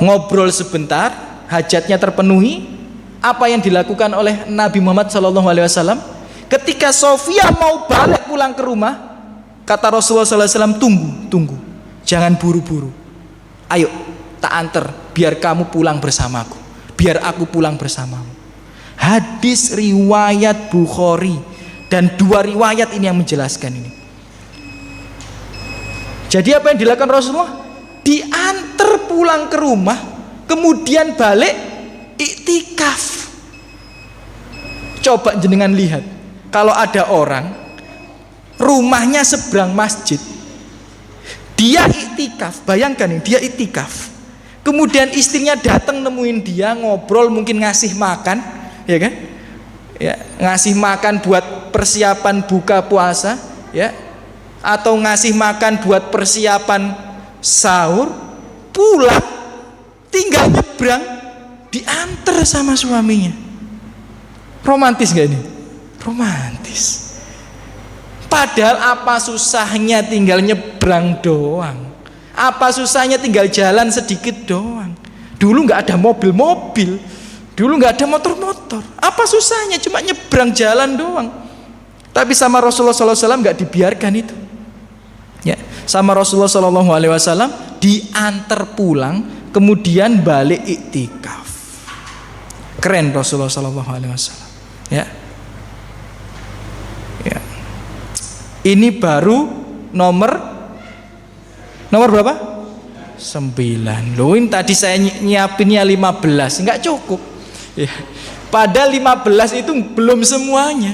Ngobrol sebentar, hajatnya terpenuhi. Apa yang dilakukan oleh Nabi Muhammad SAW? Ketika Sofia mau balik pulang ke rumah, kata Rasulullah SAW, tunggu, jangan buru-buru. Ayo, tak antar, biar kamu pulang bersamaku, biar aku pulang bersamamu. Hadis riwayat Bukhari, dan 2 riwayat ini yang menjelaskan ini. Jadi apa yang dilakukan Rasulullah? Diantar pulang ke rumah, kemudian balik iktikaf. Coba jenengan lihat, kalau ada orang rumahnya seberang masjid, dia iktikaf, bayangkan nih, dia iktikaf, kemudian istrinya datang nemuin dia, ngobrol, mungkin ngasih makan, ya kan, ya, ngasih makan buat persiapan buka puasa, ya, atau ngasih makan buat persiapan sahur, pulang tinggal nyebrang, diantar sama suaminya. Romantis gak ini? Romantis. Padahal apa susahnya tinggal nyebrang doang? Apa susahnya tinggal jalan sedikit doang? Dulu gak ada mobil-mobil, dulu gak ada motor-motor. Apa susahnya? Cuma nyebrang jalan doang. Tapi sama Rasulullah SAW gak dibiarkan itu. Ya, sama Rasulullah SAW diantar pulang, kemudian balik iktikaf. Keren Rasulullah SAW. Ya. Ya. Ini baru nomor berapa? 9. Loh, ini tadi saya nyiapinnya 15, enggak cukup. Ya. Padahal 15 itu belum semuanya.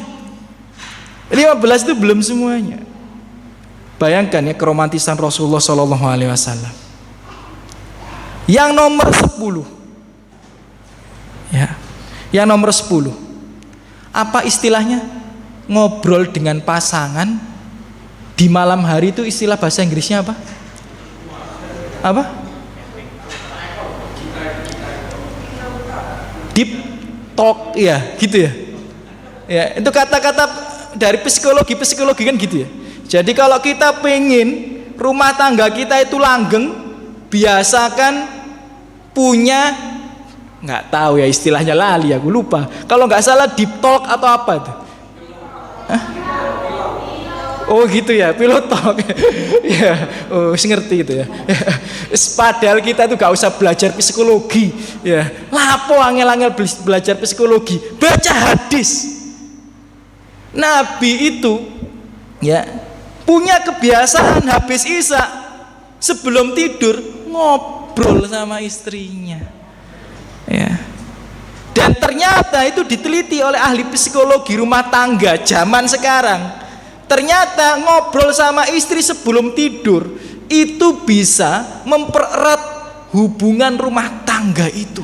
15 itu belum semuanya. Bayangkan ya keromantisan Rasulullah SAW. Yang nomor 10. Ya. Yang nomor 10. Apa istilahnya? Ngobrol dengan pasangan di malam hari itu istilah bahasa Inggrisnya apa? Apa? Deep talk, ya, gitu ya. Ya, itu kata-kata dari psikologi kan gitu ya. Jadi kalau kita pengen rumah tangga kita itu langgeng, biasakan punya, nggak tahu ya istilahnya, lali aku lupa. Kalau nggak salah deep talk atau apa itu? Hah? Oh gitu ya, pilot talk. Ya, oh ngerti gitu ya. Padahal kita itu nggak usah belajar psikologi. Ya, lapo angel-angel belajar psikologi, baca hadis. Nabi itu ya punya kebiasaan habis isya sebelum tidur ngobrol sama istrinya. Ya. Dan ternyata itu diteliti oleh ahli psikologi rumah tangga zaman sekarang. Ternyata ngobrol sama istri sebelum tidur itu bisa mempererat hubungan rumah tangga itu.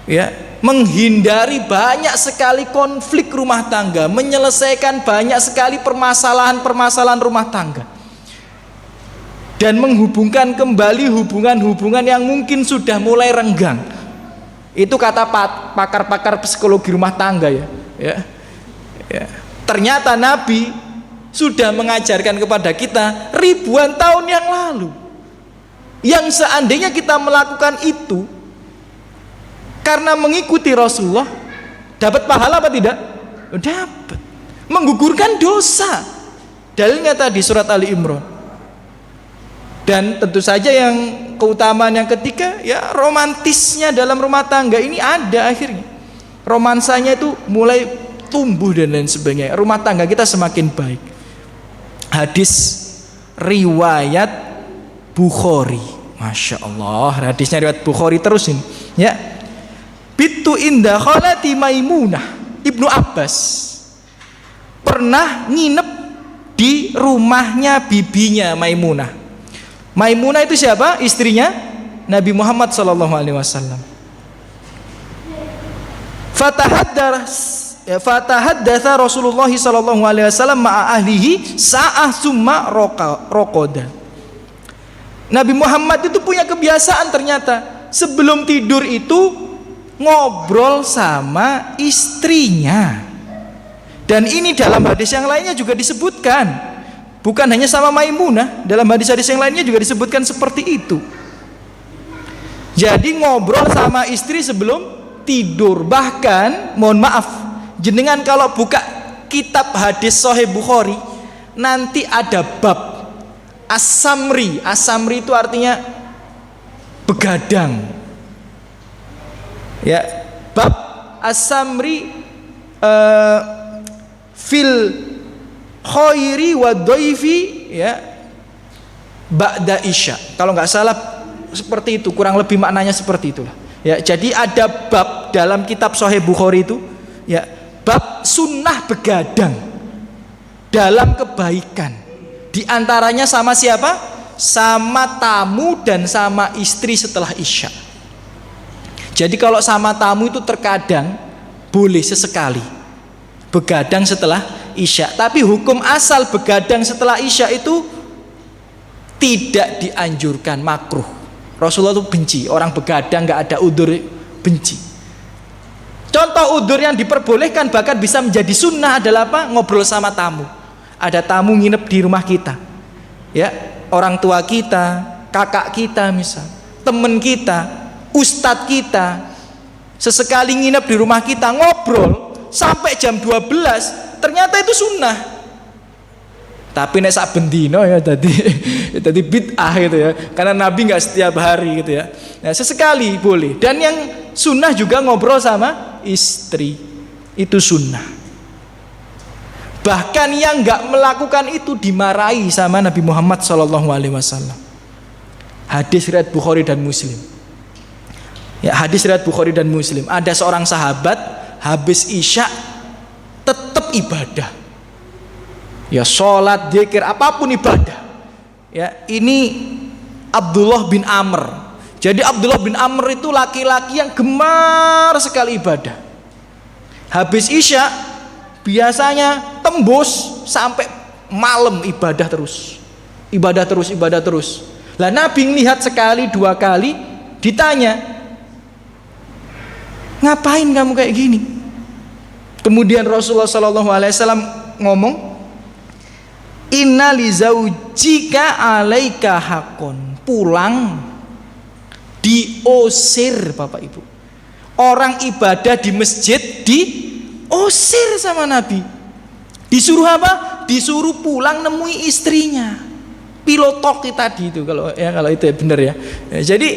Ya, menghindari banyak sekali konflik rumah tangga, menyelesaikan banyak sekali permasalahan-permasalahan rumah tangga. dan menghubungkan kembali hubungan-hubungan yang mungkin sudah mulai renggang. Itu kata pakar-pakar psikologi rumah tangga ya. Ternyata Nabi sudah mengajarkan kepada kita ribuan tahun yang lalu, yang seandainya kita melakukan itu karena mengikuti Rasulullah, dapat pahala apa tidak? Dapat. Menggugurkan dosa. Dalilnya tadi surat Ali Imran. Dan tentu saja yang keutamaan yang ketiga, ya romantisnya dalam rumah tangga ini ada akhirnya. Romansanya itu mulai tumbuh dan lain sebagainya. Rumah tangga kita semakin baik. Hadis riwayat Bukhari. Masya Allah, hadisnya riwayat Bukhari terus ini. Ya. Bitu indah khalati Maimunah. Ibnu Abbas pernah nginep di rumahnya bibinya Maimunah. Maimunah itu siapa? Istrinya Nabi Muhammad SAW. Fatahaddatsa Rasulullah SAW ma'a ahlihi sa'ah summa rokoda. Nabi Muhammad itu punya kebiasaan ternyata sebelum tidur itu ngobrol sama istrinya. Dan ini dalam hadis yang lainnya juga disebutkan. Bukan hanya sama Maimunah, dalam hadis-hadis yang lainnya juga disebutkan seperti itu. Jadi ngobrol sama istri sebelum tidur. Bahkan, mohon maaf, jenengan kalau buka kitab hadis Sahih Bukhari, nanti ada bab As-Samri. As-Samri itu artinya begadang. Ya, bab As-Samri fil khairi wa dhaifi ya ba'da isya. Kalau nggak salah seperti itu, kurang lebih maknanya seperti itulah. Ya, jadi ada bab dalam kitab Sahih Bukhari itu, ya, bab sunnah begadang dalam kebaikan. Di antaranya sama siapa? Sama tamu dan sama istri setelah isya. Jadi kalau sama tamu itu terkadang boleh sesekali begadang setelah isya, tapi hukum asal begadang setelah isya itu tidak dianjurkan, makruh. Rasulullah itu benci orang begadang nggak ada udzur, benci. Contoh udzur yang diperbolehkan bahkan bisa menjadi sunnah adalah apa? Ngobrol sama tamu. Ada tamu nginep di rumah kita, ya, orang tua kita, kakak kita misal, teman kita, ustadz kita, sesekali nginep di rumah kita, ngobrol sampai jam 12. Ternyata itu sunnah. Tapi nek sak bendino ya tadi bid'ah gitu ya. Karena Nabi nggak setiap hari gitu ya. Nah, sesekali boleh. Dan yang sunnah juga ngobrol sama istri. Itu sunnah. Bahkan yang nggak melakukan itu dimarahi sama Nabi Muhammad SAW. Hadis riwayat Bukhari dan Muslim. Ya, hadis riwayat Bukhari dan Muslim. Ada seorang sahabat habis isya tetap ibadah, ya, sholat, dzikir, apapun ibadah. Ya, ini Abdullah bin Amr. Jadi Abdullah bin Amr itu laki-laki yang gemar sekali ibadah. Habis isya biasanya tembus sampai malam ibadah terus. Lah Nabi lihat sekali dua kali, ditanya, ngapain kamu kayak gini? Kemudian Rasulullah SAW ngomong, inna li zaujika alaika hakon. Pulang diusir Bapak Ibu. Orang ibadah di masjid diusir sama Nabi. Disuruh apa? Disuruh pulang nemui istrinya. Pilotok tadi itu kalau itu ya benar ya. Jadi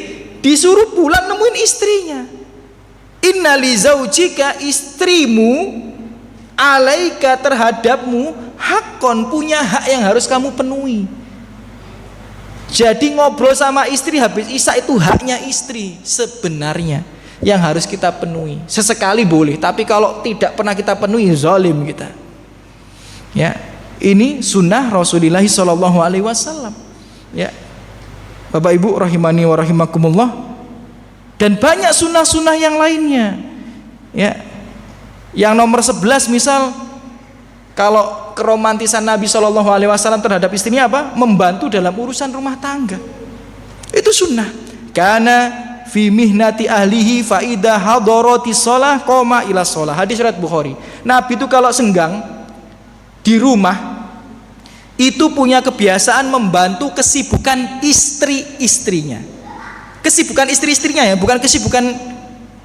disuruh pulang nemuin istrinya. Inna li zaujika, istrimu, alaika, terhadapmu, hakon, punya hak yang harus kamu penuhi. Jadi ngobrol sama istri habis isya itu haknya istri sebenarnya yang harus kita penuhi. Sesekali boleh, tapi kalau tidak pernah kita penuhi zalim kita. Ya, ini sunnah Rasulullah SAW. Ya, Bapak Ibu rahimani wa rahimakumullah. Dan banyak sunnah-sunnah yang lainnya. Ya. Yang nomor 11 misal Kalau keromantisan Nabi Shallallahu Alaihi Wasallam terhadap istrinya apa? Membantu dalam urusan rumah tangga. Itu sunnah. Karena fi mihnati ahlihi faida hadoroti sholah koma ila sholah. Hadis riwayat Bukhari. Nabi itu kalau senggang di rumah itu punya kebiasaan membantu kesibukan istri-istrinya. Kesibukan istri-istrinya ya, bukan kesibukan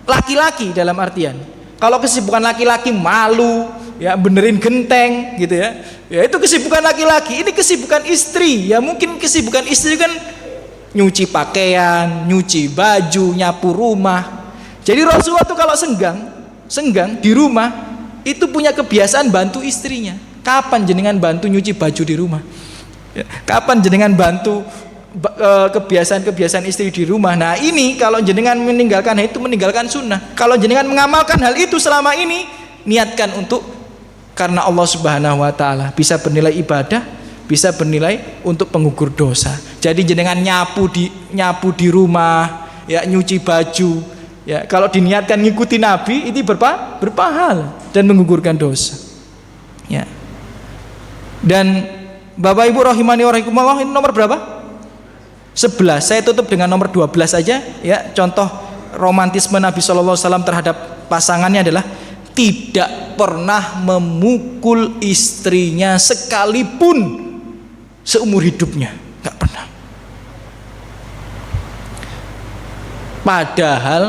laki-laki dalam artian. Kalau kesibukan laki-laki malu, ya benerin genteng gitu ya. Ya itu kesibukan laki-laki. Ini kesibukan istri. Ya mungkin kesibukan istri kan nyuci pakaian, nyuci baju, nyapu rumah. Jadi Rasulullah tuh kalau senggang di rumah itu punya kebiasaan bantu istrinya. Kapan jenengan bantu nyuci baju di rumah? Ya, kapan jenengan bantu kebiasaan-kebiasaan istri di rumah? Nah ini kalau jenengan meninggalkan itu meninggalkan sunnah. Kalau jenengan mengamalkan hal itu selama ini, niatkan untuk karena Allah Subhanahu Wa Taala, bisa bernilai ibadah, bisa bernilai untuk pengukur dosa. Jadi jenengan nyapu di rumah, ya nyuci baju, ya kalau diniatkan ngikuti Nabi itu berpahala dan menggugurkan dosa. Ya. Dan Bapak Ibu rahimani wa rahimakumullah, ini nomor berapa? 11. Saya tutup dengan nomor 12 saja ya. Contoh romantisme Nabi Shallallahu Alaihi Wasallam terhadap pasangannya adalah tidak pernah memukul istrinya sekalipun seumur hidupnya, nggak pernah. Padahal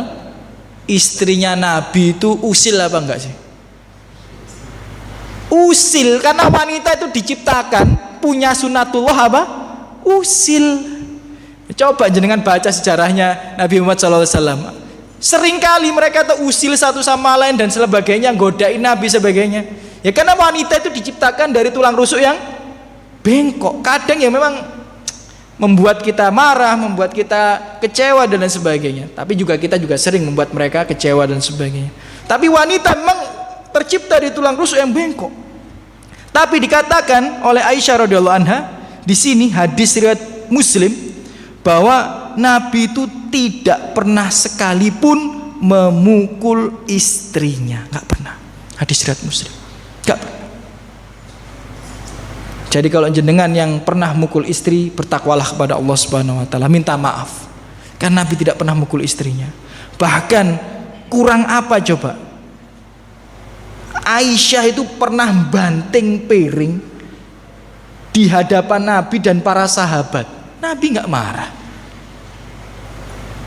istrinya Nabi itu usil apa enggak sih? Usil, karena wanita itu diciptakan punya sunatullah apa? Usil. Coba jenengan baca sejarahnya Nabi Muhammad SAW. Seringkali mereka tuh usil satu sama lain dan sebagainya, godain Nabi sebagainya. Ya karena wanita itu diciptakan dari tulang rusuk yang bengkok. Kadang ya memang membuat kita marah, membuat kita kecewa dan lain sebagainya. Tapi kita juga sering membuat mereka kecewa dan sebagainya. Tapi wanita memang tercipta dari tulang rusuk yang bengkok. Tapi dikatakan oleh Aisyah radhiyallahu anha di sini hadis riwayat Muslim bahwa Nabi itu tidak pernah sekalipun memukul istrinya, nggak pernah. Hadis riwayat Muslim, nggak pernah. Jadi kalau jenengan yang pernah mukul istri, bertakwalah kepada Allah Subhanahu Wa Taala, minta maaf. Karena Nabi tidak pernah mukul istrinya. Bahkan kurang apa coba? Aisyah itu pernah banting piring di hadapan Nabi dan para sahabat. Nabi nggak marah.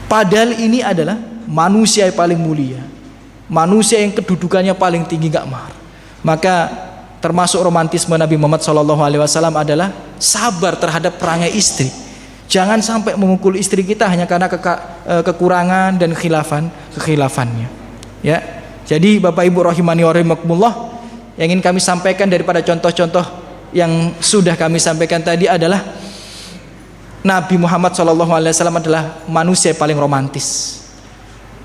Padahal ini adalah manusia yang paling mulia, manusia yang kedudukannya paling tinggi, nggak marah. Maka termasuk romantisme Nabi Muhammad SAW adalah sabar terhadap perangai istri. Jangan sampai memukul istri kita hanya karena kekurangan dan kekhilafannya. Ya, jadi Bapak Ibu rahimani wa rahimakumullah, yang ingin kami sampaikan daripada contoh-contoh yang sudah kami sampaikan tadi adalah Nabi Muhammad SAW adalah manusia yang paling romantis.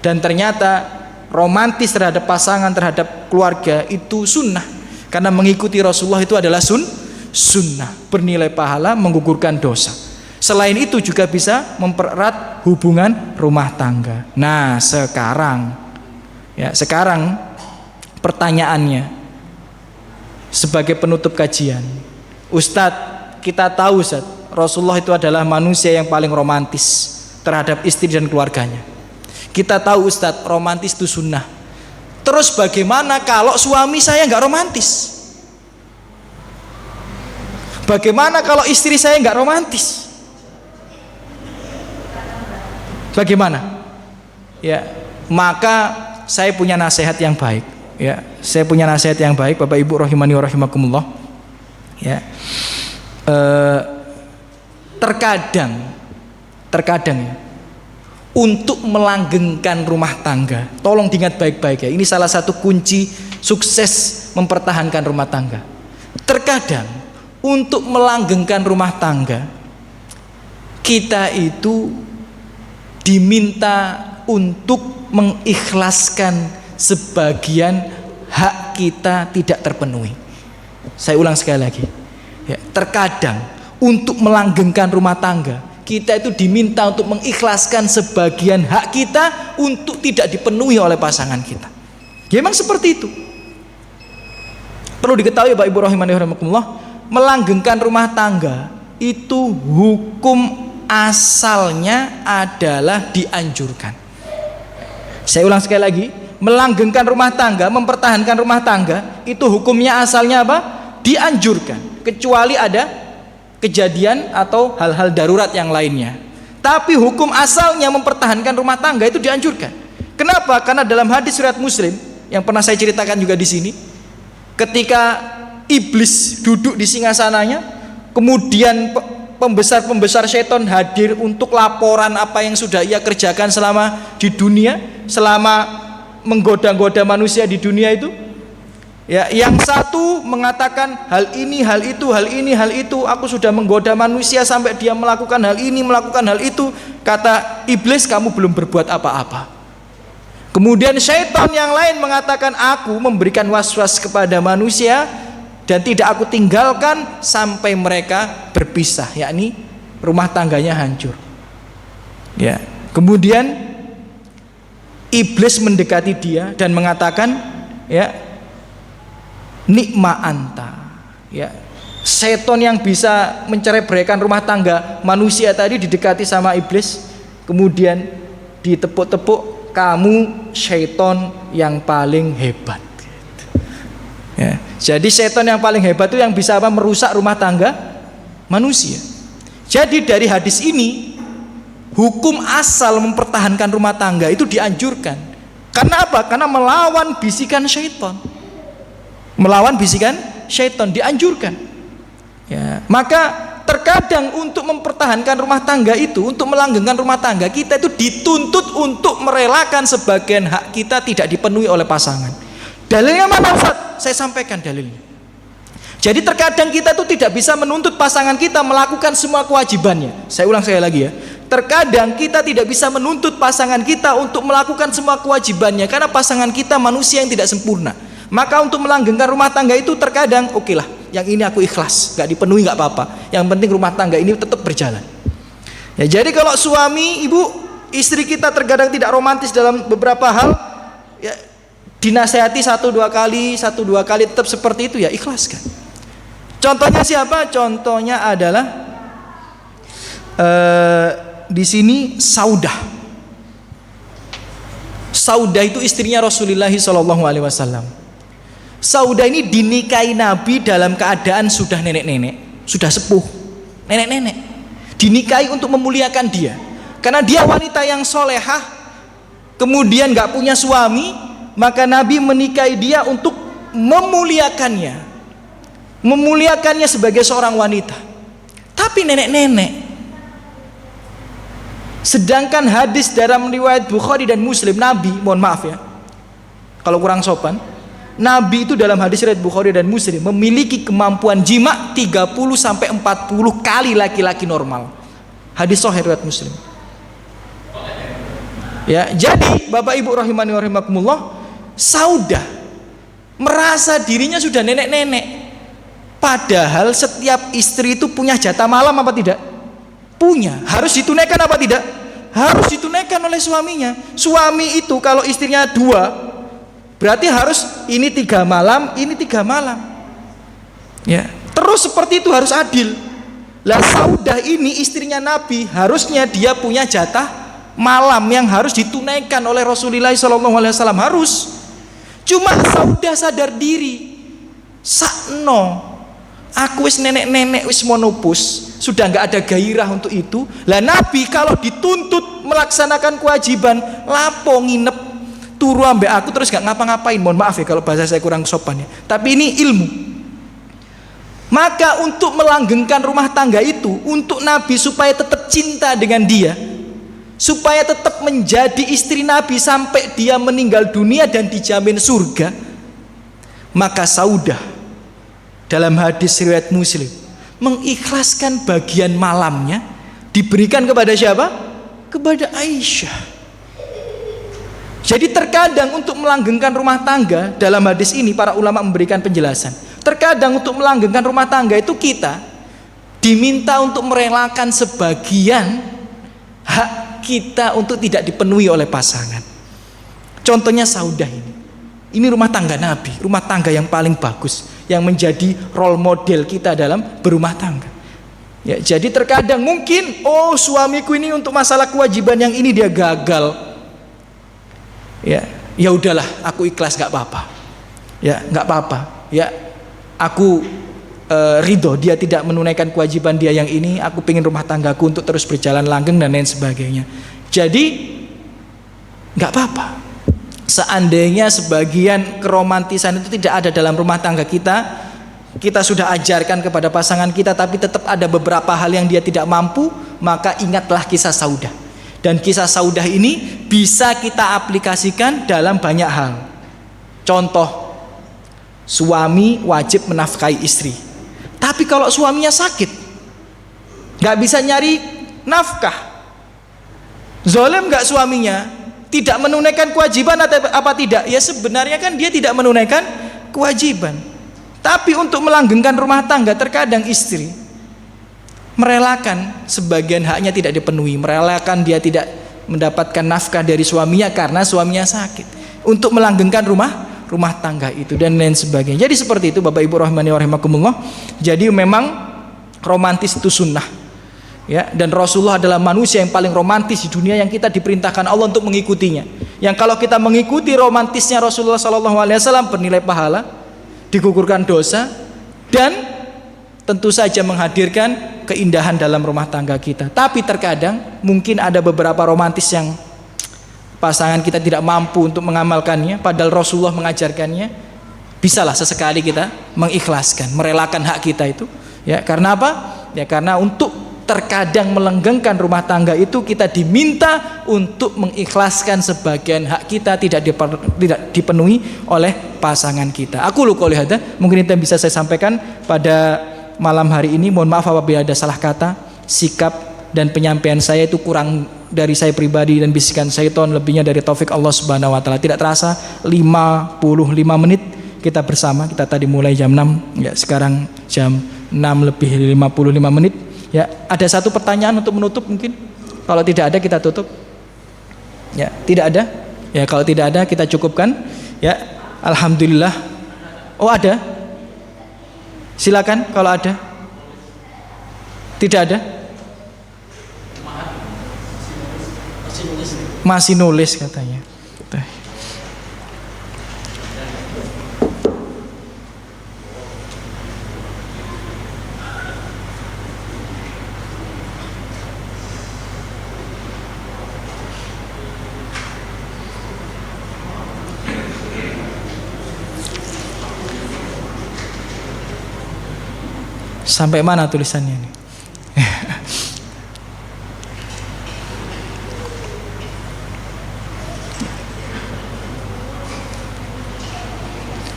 Dan ternyata romantis terhadap pasangan, terhadap keluarga itu sunnah. Karena mengikuti Rasulullah itu adalah sunnah, bernilai pahala, menggugurkan dosa. Selain itu juga bisa mempererat hubungan rumah tangga. Nah sekarang pertanyaannya sebagai penutup kajian, Ustadz, kita tahu Ustadz, Rasulullah itu adalah manusia yang paling romantis terhadap istri dan keluarganya. Kita tahu Ustadz, romantis itu sunnah. Terus bagaimana kalau suami saya nggak romantis? Bagaimana kalau istri saya nggak romantis? Bagaimana? Ya, maka saya punya nasihat yang baik. Ya, saya punya nasihat yang baik, Bapak Ibu rahimani wa rahimakumullah. Ya. Terkadang ya, untuk melanggengkan rumah tangga, tolong diingat baik-baik ya, ini salah satu kunci sukses mempertahankan rumah tangga. Terkadang untuk melanggengkan rumah tangga, kita itu diminta untuk mengikhlaskan sebagian hak kita tidak terpenuhi. Saya ulang sekali lagi ya, terkadang untuk melanggengkan rumah tangga, kita itu diminta untuk mengikhlaskan sebagian hak kita untuk tidak dipenuhi oleh pasangan kita. Ya, memang seperti itu. Perlu diketahui Bapak Ibu rahimani rahimakumullah, melanggengkan rumah tangga itu hukum asalnya adalah dianjurkan. Saya ulang sekali lagi, melanggengkan rumah tangga, mempertahankan rumah tangga itu hukumnya asalnya apa? Dianjurkan, kecuali ada kejadian atau hal-hal darurat yang lainnya. Tapi hukum asalnya mempertahankan rumah tangga itu dianjurkan. Kenapa? Karena dalam hadis riwayat Muslim yang pernah saya ceritakan juga di sini, ketika iblis duduk di singgasananya, kemudian pembesar-pembesar setan hadir untuk laporan apa yang sudah ia kerjakan selama di dunia, selama menggoda-goda manusia di dunia itu. Ya, yang satu mengatakan hal ini, hal itu, hal ini, hal itu. Aku sudah menggoda manusia sampai dia melakukan hal ini, melakukan hal itu. Kata iblis, kamu belum berbuat apa-apa. Kemudian syaitan yang lain mengatakan, aku memberikan was-was kepada manusia dan tidak aku tinggalkan sampai mereka berpisah, yakni rumah tangganya hancur. Ya. Kemudian iblis mendekati dia dan mengatakan, ya, nikma anta, ya, setan yang bisa mencerai-beraikan rumah tangga manusia tadi didekati sama iblis, kemudian ditepuk-tepuk, kamu setan yang paling hebat. Ya, jadi setan yang paling hebat itu yang bisa apa? Merusak rumah tangga manusia. Jadi dari hadis ini, hukum asal mempertahankan rumah tangga itu dianjurkan. Karena apa? Karena melawan bisikan syaitan. Melawan bisikan syaitan dianjurkan. Ya, maka terkadang untuk mempertahankan rumah tangga itu, untuk melanggengkan rumah tangga kita itu dituntut untuk merelakan sebagian hak kita tidak dipenuhi oleh pasangan. Dalilnya mana Ustaz? Saya sampaikan dalilnya. Jadi terkadang kita itu tidak bisa menuntut pasangan kita melakukan semua kewajibannya. Saya ulang sekali lagi ya. Terkadang kita tidak bisa menuntut pasangan kita untuk melakukan semua kewajibannya karena pasangan kita manusia yang tidak sempurna. Maka untuk melanggengkan rumah tangga itu terkadang oke lah, yang ini aku ikhlas, gak dipenuhi gak apa-apa. Yang penting rumah tangga ini tetap berjalan. Ya, jadi kalau suami, ibu, istri kita terkadang tidak romantis dalam beberapa hal, ya, dinasehati 1-2 kali tetap seperti itu, ya ikhlaskan. Contohnya siapa? Contohnya adalah di sini Saudah. Saudah itu istrinya Rasulullah SAW. Saudah ini dinikahi Nabi dalam keadaan sudah nenek-nenek, sudah sepuh, nenek-nenek. Dinikahi untuk memuliakan dia, karena dia wanita yang solehah, kemudian gak punya suami, maka Nabi menikahi dia untuk memuliakannya, memuliakannya sebagai seorang wanita. Tapi nenek-nenek. Sedangkan hadis dalam riwayat Bukhari dan Muslim, Nabi, mohon maaf ya kalau kurang sopan, Nabi itu dalam hadis riwayat Bukhari dan Muslim memiliki kemampuan jima 30-40 kali laki-laki normal. Hadis sahih riwayat Muslim. Ya, jadi Bapak Ibu rahimani wa rahimakumullah, Saudah merasa dirinya sudah nenek-nenek. Padahal setiap istri itu punya jatah malam apa tidak? Punya. Harus ditunaikan apa tidak? Harus ditunaikan oleh suaminya. Suami itu kalau istrinya 2, berarti harus ini 3 malam, ini 3 malam. Ya, terus seperti itu, harus adil. Lah Saudah ini istrinya Nabi, harusnya dia punya jatah malam yang harus ditunaikan oleh Rasulullah SAW. Harus. Cuma Saudah sadar diri, sakno, aku wis nenek-nenek wis monopus, sudah nggak ada gairah untuk itu. Lah Nabi kalau dituntut melaksanakan kewajiban, lapo nginep turu ambek aku terus gak ngapa-ngapain. Mohon maaf ya kalau bahasa saya kurang sopan ya, tapi ini ilmu. Maka untuk melanggengkan rumah tangga itu, untuk Nabi supaya tetap cinta dengan dia, supaya tetap menjadi istri Nabi sampai dia meninggal dunia dan dijamin surga, maka Saudah dalam hadis riwayat Muslim mengikhlaskan bagian malamnya diberikan kepada siapa? Kepada Aisyah. Jadi terkadang untuk melanggengkan rumah tangga, dalam hadis ini para ulama memberikan penjelasan. Terkadang untuk melanggengkan rumah tangga itu kita diminta untuk merelakan sebagian hak kita untuk tidak dipenuhi oleh pasangan. Contohnya Saudah ini. Ini rumah tangga Nabi, rumah tangga yang paling bagus, yang menjadi role model kita dalam berumah tangga. Ya, jadi terkadang mungkin suamiku ini untuk masalah kewajiban yang ini dia gagal. Ya udahlah, aku ikhlas, nggak apa-apa. Ya, nggak apa-apa. Ya, aku ridho dia tidak menunaikan kewajiban dia yang ini. Aku pengen rumah tanggaku untuk terus berjalan langgeng dan lain sebagainya. Jadi nggak apa-apa. Seandainya sebagian keromantisan itu tidak ada dalam rumah tangga kita, kita sudah ajarkan kepada pasangan kita, tapi tetap ada beberapa hal yang dia tidak mampu, maka ingatlah kisah Saudah. Dan kisah Saudah ini bisa kita aplikasikan dalam banyak hal. Contoh, suami wajib menafkahi istri, tapi kalau suaminya sakit, nggak bisa nyari nafkah, zalim nggak suaminya? Tidak menunaikan kewajiban atau apa tidak? Ya sebenarnya kan dia tidak menunaikan kewajiban. Tapi untuk melanggengkan rumah tangga, terkadang istri merelakan sebagian haknya tidak dipenuhi, merelakan dia tidak mendapatkan nafkah dari suaminya karena suaminya sakit, untuk melanggengkan rumah tangga itu dan lain sebagainya. Jadi seperti itu Bapak Ibu rahimani wa rahimakumullah. Jadi memang romantis itu sunnah. Ya, dan Rasulullah adalah manusia yang paling romantis di dunia yang kita diperintahkan Allah untuk mengikutinya. Yang kalau kita mengikuti romantisnya Rasulullah SAW bernilai pahala, digugurkan dosa, dan tentu saja menghadirkan keindahan dalam rumah tangga kita. Tapi terkadang mungkin ada beberapa romantis yang pasangan kita tidak mampu untuk mengamalkannya, padahal Rasulullah mengajarkannya. Bisalah sesekali kita mengikhlaskan, merelakan hak kita itu. Ya, karena apa? Ya karena untuk terkadang melenggengkan rumah tangga itu kita diminta untuk mengikhlaskan sebagian hak kita tidak dipenuhi oleh pasangan kita. Aku qouli hadza, mungkin itu yang bisa saya sampaikan pada malam hari ini. Mohon maaf apabila ada salah kata, sikap dan penyampaian saya itu kurang dari saya pribadi dan bisikan syaitan, lebihnya dari taufik Allah Subhanahu wa taala. Tidak terasa 55 menit kita bersama. Kita tadi mulai jam 6, ya sekarang jam 6:55. Ya, ada satu pertanyaan untuk menutup mungkin. Kalau tidak ada kita tutup. Ya, tidak ada. Ya, kalau tidak ada kita cukupkan. Ya, alhamdulillah. Oh, ada. Silakan kalau ada. Tidak ada. Masih nulis katanya. Sampai mana tulisannya ini?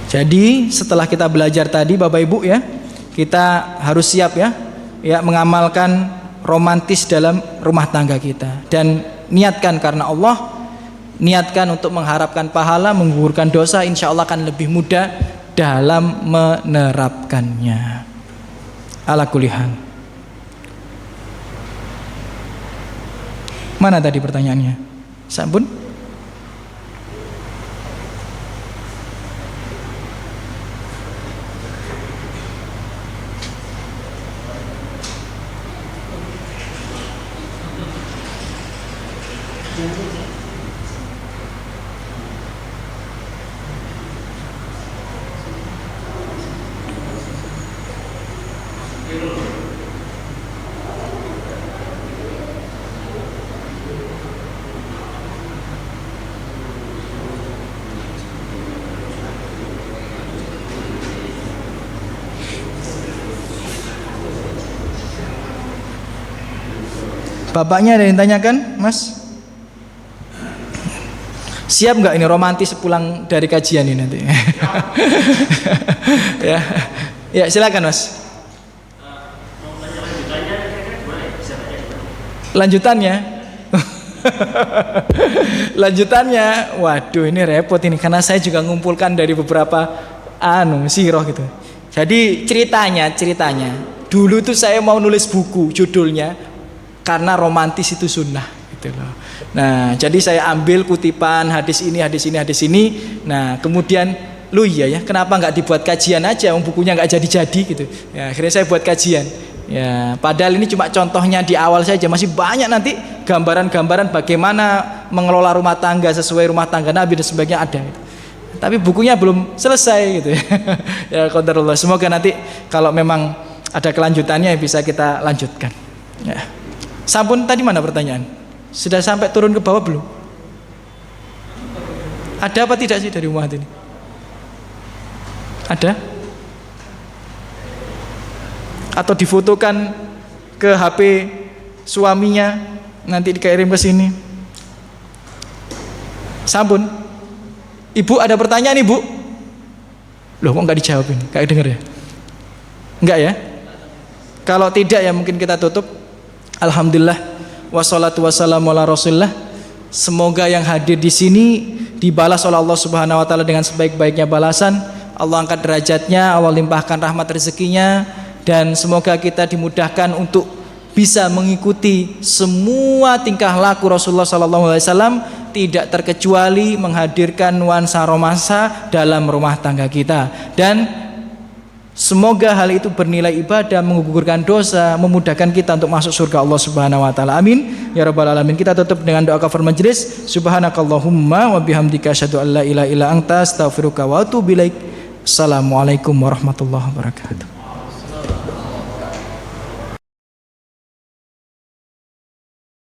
Jadi setelah kita belajar tadi Bapak Ibu ya, kita harus siap ya mengamalkan romantis dalam rumah tangga kita, dan niatkan karena Allah, niatkan untuk mengharapkan pahala, menggugurkan dosa, insya Allah akan lebih mudah dalam menerapkannya. Ala kulli hal. Mana tadi pertanyaannya? Sampun? Bapaknya ada yang tanyakan, Mas? Siap nggak ini romantis pulang dari kajian ini nanti? ya silakan Mas. Lanjutannya, lanjutannya, waduh ini repot ini karena saya juga ngumpulkan dari beberapa sirah gitu. Jadi ceritanya dulu tuh saya mau nulis buku judulnya karena romantis itu sunnah gitu loh. Nah, jadi saya ambil kutipan hadis ini. Nah, kemudian lu iya ya, kenapa nggak dibuat kajian aja, bukunya nggak jadi-jadi gitu. Ya, akhirnya saya buat kajian. Ya, padahal ini cuma contohnya di awal saja, masih banyak nanti gambaran-gambaran bagaimana mengelola rumah tangga sesuai rumah tangga Nabi dan sebagainya ada. Tapi bukunya belum selesai gitu ya. Ya qadarullah. Semoga nanti kalau memang ada kelanjutannya bisa kita lanjutkan. Ya. Sampun tadi mana pertanyaan? Sudah sampai turun ke bawah belum? Ada apa tidak sih dari umat ini? Ada? Atau difotokan ke HP suaminya nanti dikirim ke sini? Sampun. Ibu ada pertanyaan ibu? Loh kok nggak dijawabin? Kayak denger ya? Enggak ya? Kalau tidak ya mungkin kita tutup. Alhamdulillah wassalatu wassalamu ala rasulillah. Semoga yang hadir di sini dibalas oleh Allah Subhanahu wa taala dengan sebaik-baiknya balasan. Allah angkat derajatnya, Allah limpahkan rahmat rezekinya, dan semoga kita dimudahkan untuk bisa mengikuti semua tingkah laku Rasulullah sallallahu alaihi wasallam, tidak terkecuali menghadirkan nuansa romansa dalam rumah tangga kita, dan semoga hal itu bernilai ibadah, menggugurkan dosa, memudahkan kita untuk masuk surga Allah Subhanahu wa taala. Amin ya rabbal alamin. Kita tutup dengan doa kafar majelis. Subhanakallahumma wa bihamdika asyhadu an la ilaha illa anta astaghfiruka wa atubu ilaik. Assalamualaikum warahmatullahi wabarakatuh.